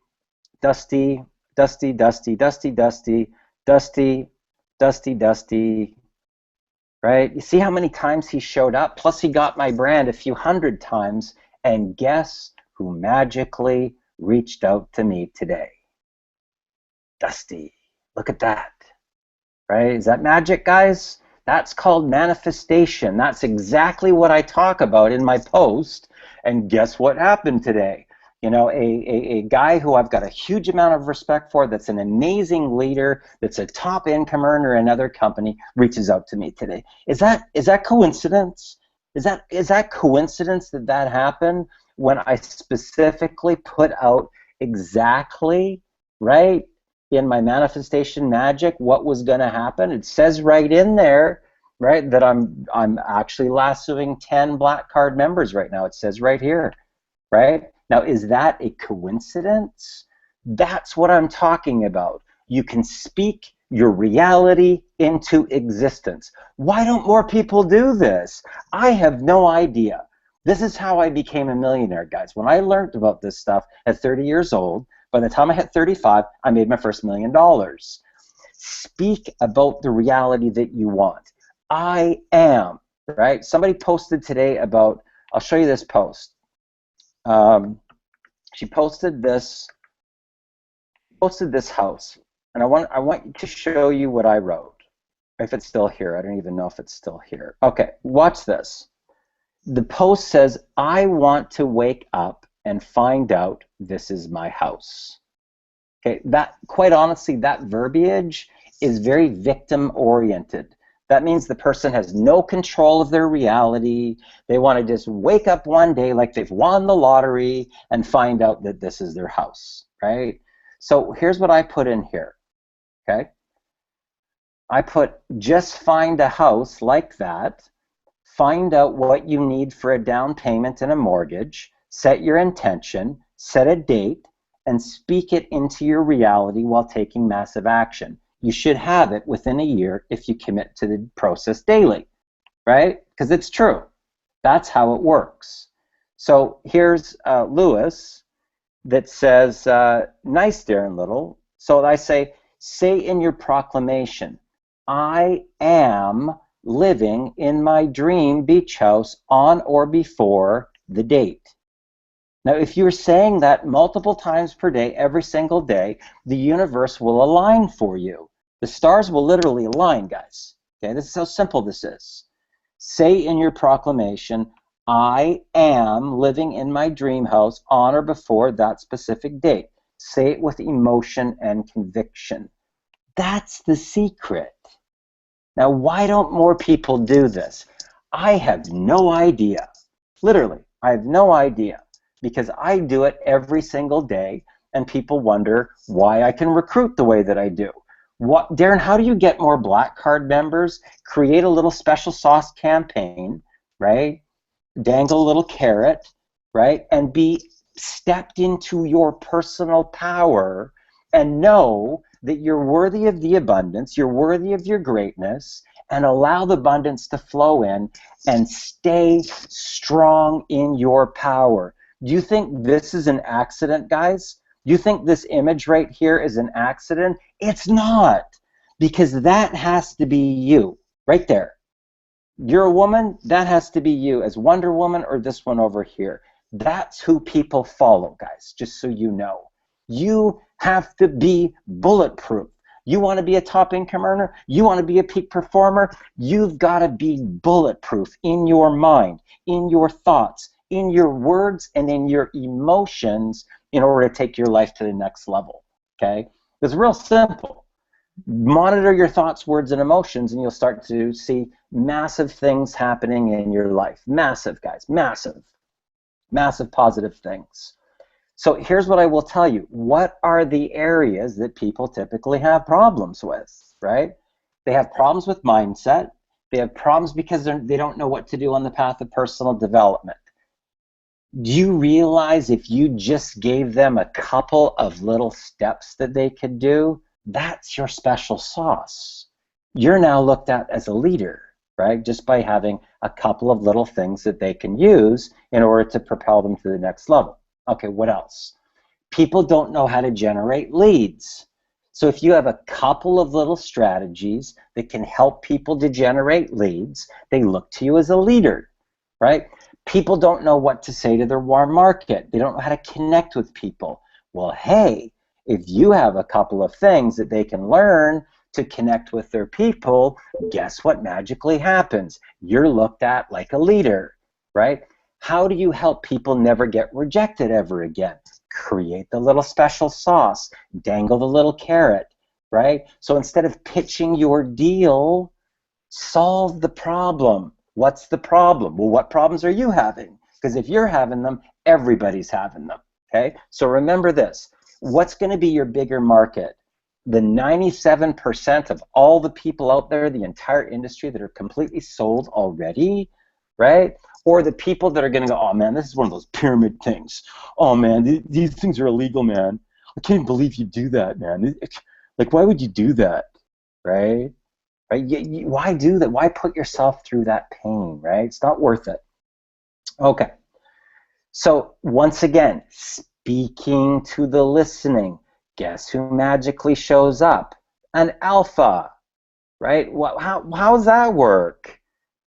Speaker 1: Dusty, Dusty, Dusty, Dusty, Dusty, Dusty, Dusty, Dusty, right? You see how many times he showed up? Plus he got my brand a few hundred times, and guess who magically reached out to me today? Dusty. Look at that. Right? Is that magic, guys? That's called manifestation. That's exactly what I talk about in my post. And guess what happened today? You know, a guy who I've got a huge amount of respect for, that's an amazing leader, that's a top income earner in another company, reaches out to me today. Is that coincidence? Is that coincidence that that happened when I specifically put out exactly, right, in my manifestation magic what was going to happen? It says right in there, right, that I'm actually lassoing 10 black card members right now. It says right here, right? Now, is that a coincidence? That's what I'm talking about. You can speak your reality into existence. Why don't more people do this? I have no idea. This is how I became a millionaire, guys. When I learned about this stuff at 30 years old, by the time I hit 35, I made my first $1 million. Speak about the reality that you want. I am, right? Somebody posted today about, I'll show you this post. She posted this house, and I want to show you what I wrote. If it's still here, I don't even know if it's still here. Okay, watch this. The post says, I want to wake up and find out this is my house. Okay, that, quite honestly, that verbiage is very victim oriented. That means the person has no control of their reality. They want to just wake up one day like they've won the lottery and find out that this is their house, right? So here's what I put in here, okay? I put, just find a house like that, find out what you need for a down payment and a mortgage, set your intention, set a date, and speak it into your reality while taking massive action. You should have it within a year if you commit to the process daily, right? Because it's true. That's how it works. So here's Lewis that says, nice, Darren Little. So I say in your proclamation, I am living in my dream beach house on or before the date. Now, if you're saying that multiple times per day, every single day, the universe will align for you. The stars will literally align, guys. Okay, this is how simple this is. Say in your proclamation, I am living in my dream house on or before that specific date. Say it with emotion and conviction. That's the secret. Now, why don't more people do this? I have no idea. Literally, I have no idea, because I do it every single day, and people wonder why I can recruit the way that I do. What, Darren, how do you get more black card members? Create a little special sauce campaign, right? Dangle a little carrot, right? And be stepped into your personal power and know that you're worthy of the abundance, you're worthy of your greatness, and allow the abundance to flow in and stay strong in your power. Do you think this is an accident, guys? Do you think this image right here is an accident? It's not, because that has to be you right there. You're a woman, that has to be you as Wonder Woman, or this one over here. That's who people follow, guys, just so you know. You have to be bulletproof. You want to be a top income earner? You want to be a peak performer? You've got to be bulletproof in your mind, in your thoughts, in your words, and in your emotions in order to take your life to the next level, okay? It's real simple. Monitor your thoughts, words, and emotions, and you'll start to see massive things happening in your life. Massive, guys, massive. Massive positive things. So here's what I will tell you. What are the areas that people typically have problems with, right? They have problems with mindset. They have problems because they don't know what to do on the path of personal development. Do you realize if you just gave them a couple of little steps that they could do, that's your special sauce? You're now looked at as a leader, right? Just by having a couple of little things that they can use in order to propel them to the next level. Okay, what else? People don't know how to generate leads. So if you have a couple of little strategies that can help people to generate leads, they look to you as a leader, right? People don't know what to say to their warm market. They don't know how to connect with people. Well, hey, if you have a couple of things that they can learn to connect with their people, guess what magically happens? You're looked at like a leader, right? How do you help people never get rejected ever again? Create the little special sauce, dangle the little carrot, right? So instead of pitching your deal, solve the problem. What's the problem? Well, what problems are you having? Because if you're having them, everybody's having them, okay? So remember this. What's going to be your bigger market? The 97% of all the people out there, the entire industry that are completely sold already, right? Or the people that are going to go, oh man, this is one of those pyramid things. Oh man, these things are illegal, man. I can't believe you do that, man. Like, why would you do that, right? Right? Why do that? Why put yourself through that pain, right? It's not worth it. Okay. So once again, speaking to the listening. Guess who magically shows up? An alpha, right? How does that work?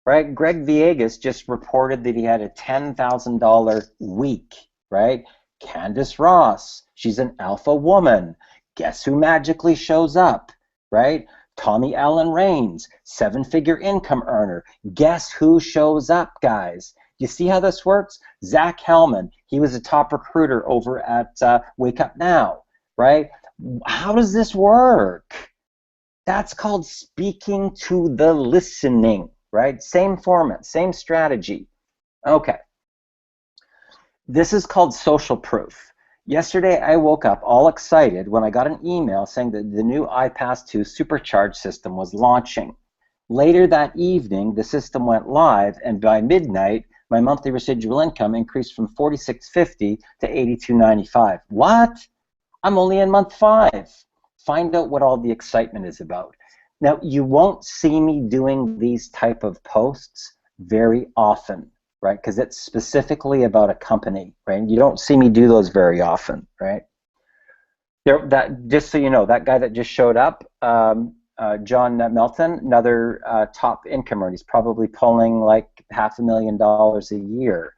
Speaker 1: Right? Greg Viegas just reported that he had a $10,000 week, right? Candace Ross, she's an alpha woman. Guess who magically shows up, right? Tommy Allen Raines, seven-figure income earner. Guess who shows up, guys? You see how this works? Zach Hellman, he was a top recruiter over at Wake Up Now, right? How does this work? That's called speaking to the listening, right? Same format, same strategy. Okay. This is called social proof. Yesterday, I woke up all excited when I got an email saying that the new iPass 2 Supercharge system was launching. Later that evening, the system went live, and by midnight, my monthly residual income increased from $46.50 to $82.95. What? I'm only in month 5. Find out what all the excitement is about. Now, you won't see me doing these type of posts very often, right? Because it's specifically about a company, right? You don't see me do those very often, right? Just so you know, that guy that just showed up, John Melton, another top income earner. He's probably pulling like $500,000 a year,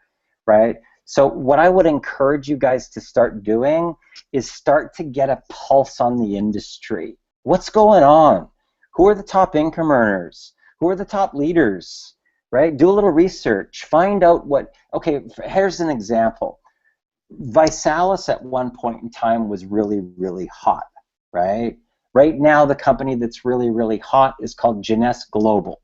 Speaker 1: right? So what I would encourage you guys to start doing is start to get a pulse on the industry. What's going on? Who are the top income earners? Who are the top leaders? right? Do a little research. Find out what, okay, here's an example. Visalis at one point in time was really, really hot, right? Right now, the company that's really, really hot is called Jeunesse Global.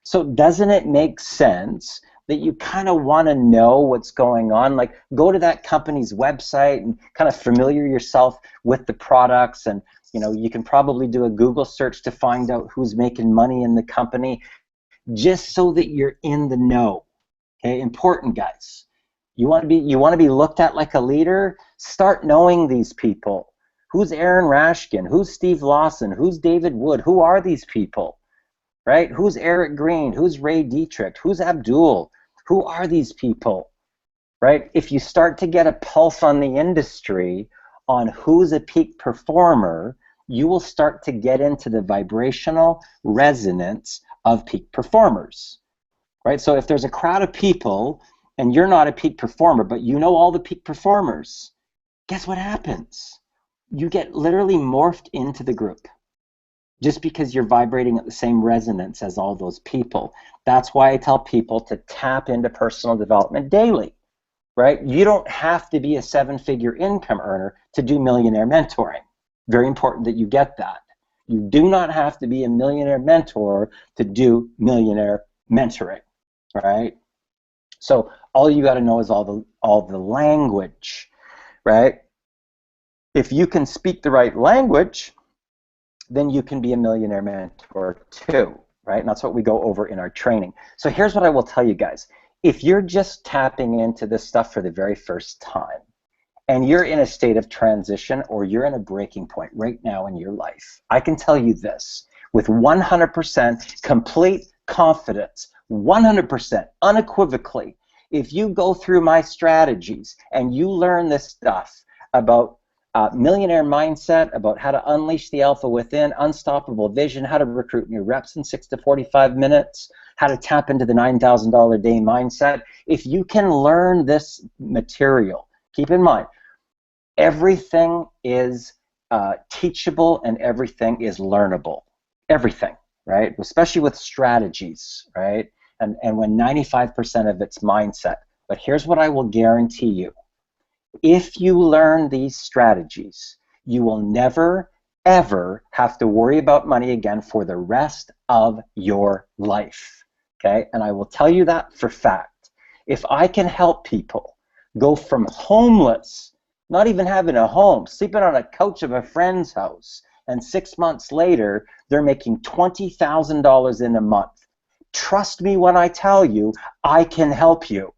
Speaker 1: So doesn't it make sense that you kind of want to know what's going on? Like, go to that company's website and kind of familiar yourself with the products, and you can probably do a Google search to find out who's making money in the company, just so that you're in the know. Okay, important, guys. You want to be looked at like a leader? Start knowing these people. Who's Aaron Rashkin? Who's Steve Lawson? Who's David Wood? Who are these people? Right? Who's Eric Green? Who's Ray Dietrich? Who's Abdul? Who are these people? Right? If you start to get a pulse on the industry, on who's a peak performer, you will start to get into the vibrational resonance of peak performers. Right? So if there's a crowd of people and you're not a peak performer, but you know all the peak performers, guess what happens? You get literally morphed into the group, just because you're vibrating at the same resonance as all those people. That's why I tell people to tap into personal development daily, right? You don't have to be a 7-figure income earner to do millionaire mentoring. Very important that you get that. You do not have to be a millionaire mentor to do millionaire mentoring, right? So all you got to know is all the language, right? If you can speak the right language, then you can be a millionaire mentor too, right? And that's what we go over in our training. So here's what I will tell you guys. If you're just tapping into this stuff for the very first time, and you're in a state of transition, or you're in a breaking point right now in your life, I can tell you this with 100% complete confidence, 100% unequivocally. If you go through my strategies and you learn this stuff about millionaire mindset, about how to unleash the alpha within, unstoppable vision, how to recruit new reps in 6 to 45 minutes, how to tap into the $9,000 a day mindset. If you can learn this material, keep in mind, everything is teachable and everything is learnable. Everything, right? Especially with strategies, right? And when 95% of it's mindset. But here's what I will guarantee you. If you learn these strategies, you will never, ever have to worry about money again for the rest of your life, okay? And I will tell you that for fact. If I can help people go from homeless, not even having a home, sleeping on a couch of a friend's house, and 6 months later, they're making $20,000 in a month. Trust me when I tell you, I can help you.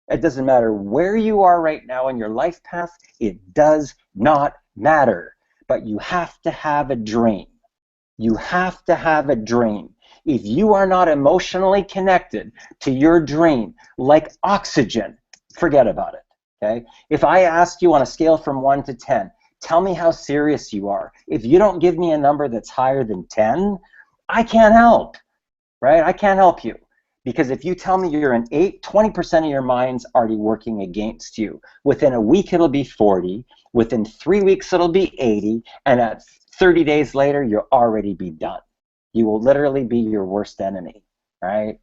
Speaker 1: It doesn't matter where you are right now in your life path. It does not matter. But you have to have a dream. You have to have a dream. If you are not emotionally connected to your dream, like oxygen, forget about it. Okay? If I ask you on a scale from 1 to 10, tell me how serious you are. If you don't give me a number that's higher than 10, I can't help. Right? I can't help you. Because if you tell me you're an 8, 20% of your mind's already working against you. Within a week, it'll be 40. Within 3 weeks, it'll be 80. And at 30 days later, you'll already be done. You will literally be your worst enemy, right?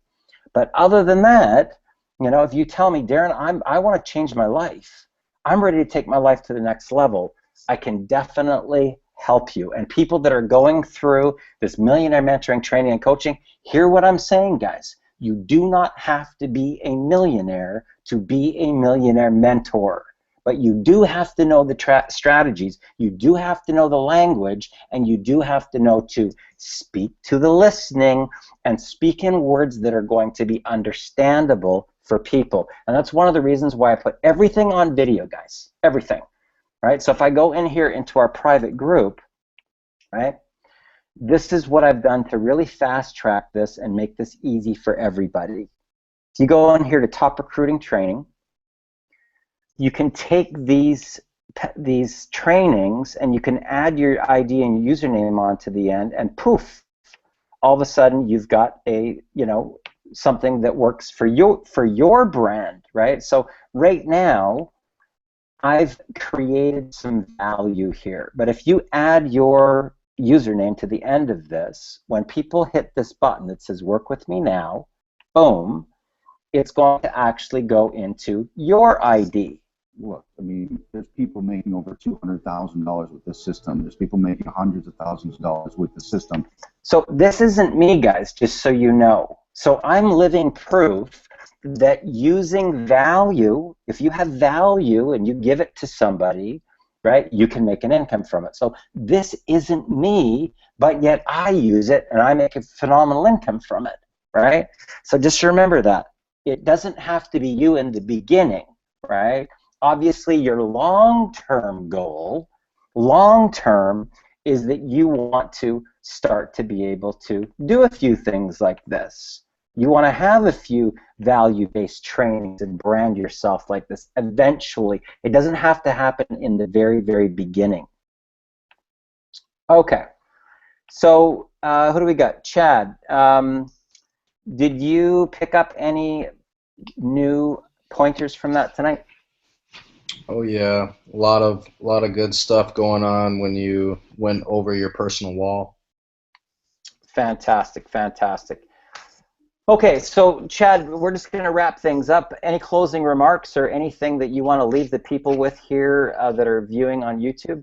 Speaker 1: But other than that, if you tell me, Darren, I want to change my life. I'm ready to take my life to the next level. I can definitely help you. And people that are going through this millionaire mentoring, training, and coaching, hear what I'm saying, guys. You do not have to be a millionaire to be a millionaire mentor. But you do have to know the strategies, you do have to know the language, and you do have to know to speak to the listening and speak in words that are going to be understandable for people. And that's one of the reasons why I put everything on video, guys. Everything. Right? So if I go in here into our private group, right? This is what I've done to really fast track this and make this easy for everybody. If you go in here to top recruiting training, you can take these trainings and you can add your ID and your username onto the end, and poof, all of a sudden you've got a something that works for your brand, right? So right now I've created some value here, but if you add your username to the end of this, when people hit this button that says work with me now, boom, it's going to actually go into your ID.
Speaker 3: Look, I mean, there's people making over $200,000 with this system. There's people making hundreds of thousands of dollars with the system.
Speaker 1: So this isn't me, guys, just so you know. So I'm living proof that using value, if you have value and you give it to somebody, right, you can make an income from it. So this isn't me, but yet I use it and I make a phenomenal income from it, right? So just remember that. It doesn't have to be you in the beginning, right? Obviously, your long-term goal, long-term, is that you want to start to be able to do a few things like this. You want to have a few value-based trainings and brand yourself like this eventually. It doesn't have to happen in the very, very beginning. Okay. So who do we got? Chad, did you pick up any new pointers from that tonight?
Speaker 2: Oh yeah, a lot of good stuff going on when you went over your personal wall.
Speaker 1: Fantastic, fantastic. Okay, so Chad, we're just going to wrap things up. Any closing remarks or anything that you want to leave the people with here that are viewing on YouTube?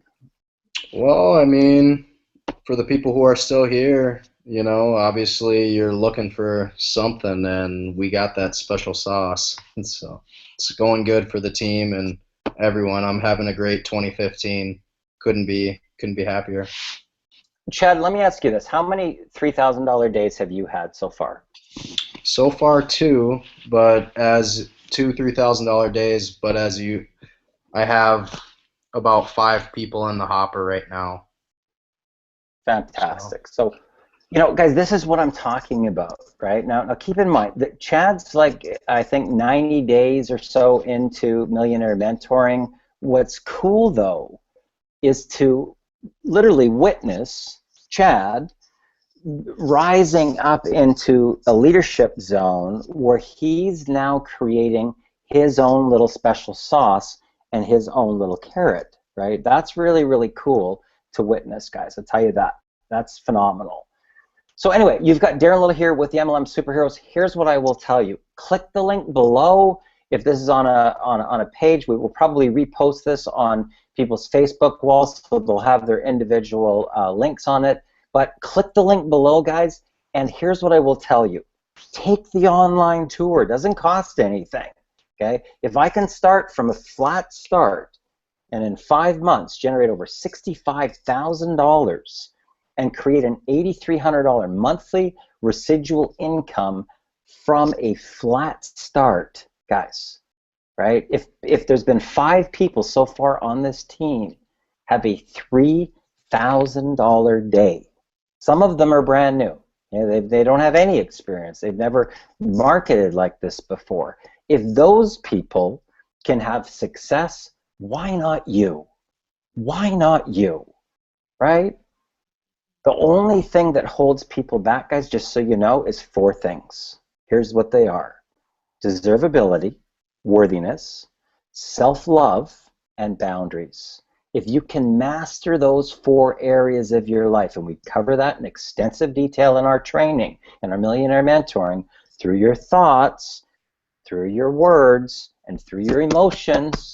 Speaker 2: Well, I mean, for the people who are still here, you know, obviously you're looking for something, and we got that special sauce. And so it's going good for the team and everyone. I'm having a great 2015. Couldn't be happier.
Speaker 1: Chad, let me ask you this. How many $3,000 days have you had so far?
Speaker 2: So far two, but as two $3,000 days, but I have about 5 people in the hopper right now.
Speaker 1: Fantastic. So, you know, guys, this is what I'm talking about, right? Now keep in mind that Chad's like, I think, 90 days or so into Millionaire Mentoring. What's cool, though, is to literally witness Chad rising up into a leadership zone where he's now creating his own little special sauce and his own little carrot, right? That's really, really cool to witness, guys. I'll tell you that. That's phenomenal. So anyway, you've got Darren Little here with the MLM Superheroes. Here's what I will tell you. Click the link below. If this is on a page, we will probably repost this on people's Facebook walls, so they'll have their individual links on it. But click the link below, guys, and here's what I will tell you. Take the online tour. It doesn't cost anything, okay? If I can start from a flat start and in 5 months generate over $65,000 and create an $8,300 monthly residual income from a flat start, guys, right? If there's been 5 people so far on this team have a $3,000 day, some of them are brand new. You know, they don't have any experience. They've never marketed like this before. If those people can have success, why not you? Why not you, right? The only thing that holds people back, guys, just so you know, is 4 things. Here's what they are: deservability, worthiness, self-love, and boundaries. If you can master those 4 areas of your life, and we cover that in extensive detail in our training, in our Millionaire Mentoring, through your thoughts, through your words, and through your emotions,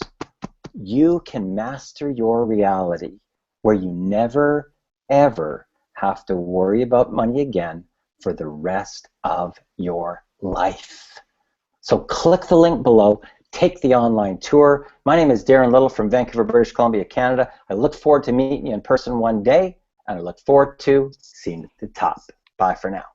Speaker 1: you can master your reality where you never, ever have to worry about money again for the rest of your life. So click the link below. Take the online tour. My name is Darren Little from Vancouver, British Columbia, Canada. I look forward to meeting you in person one day, and I look forward to seeing you at the top. Bye for now.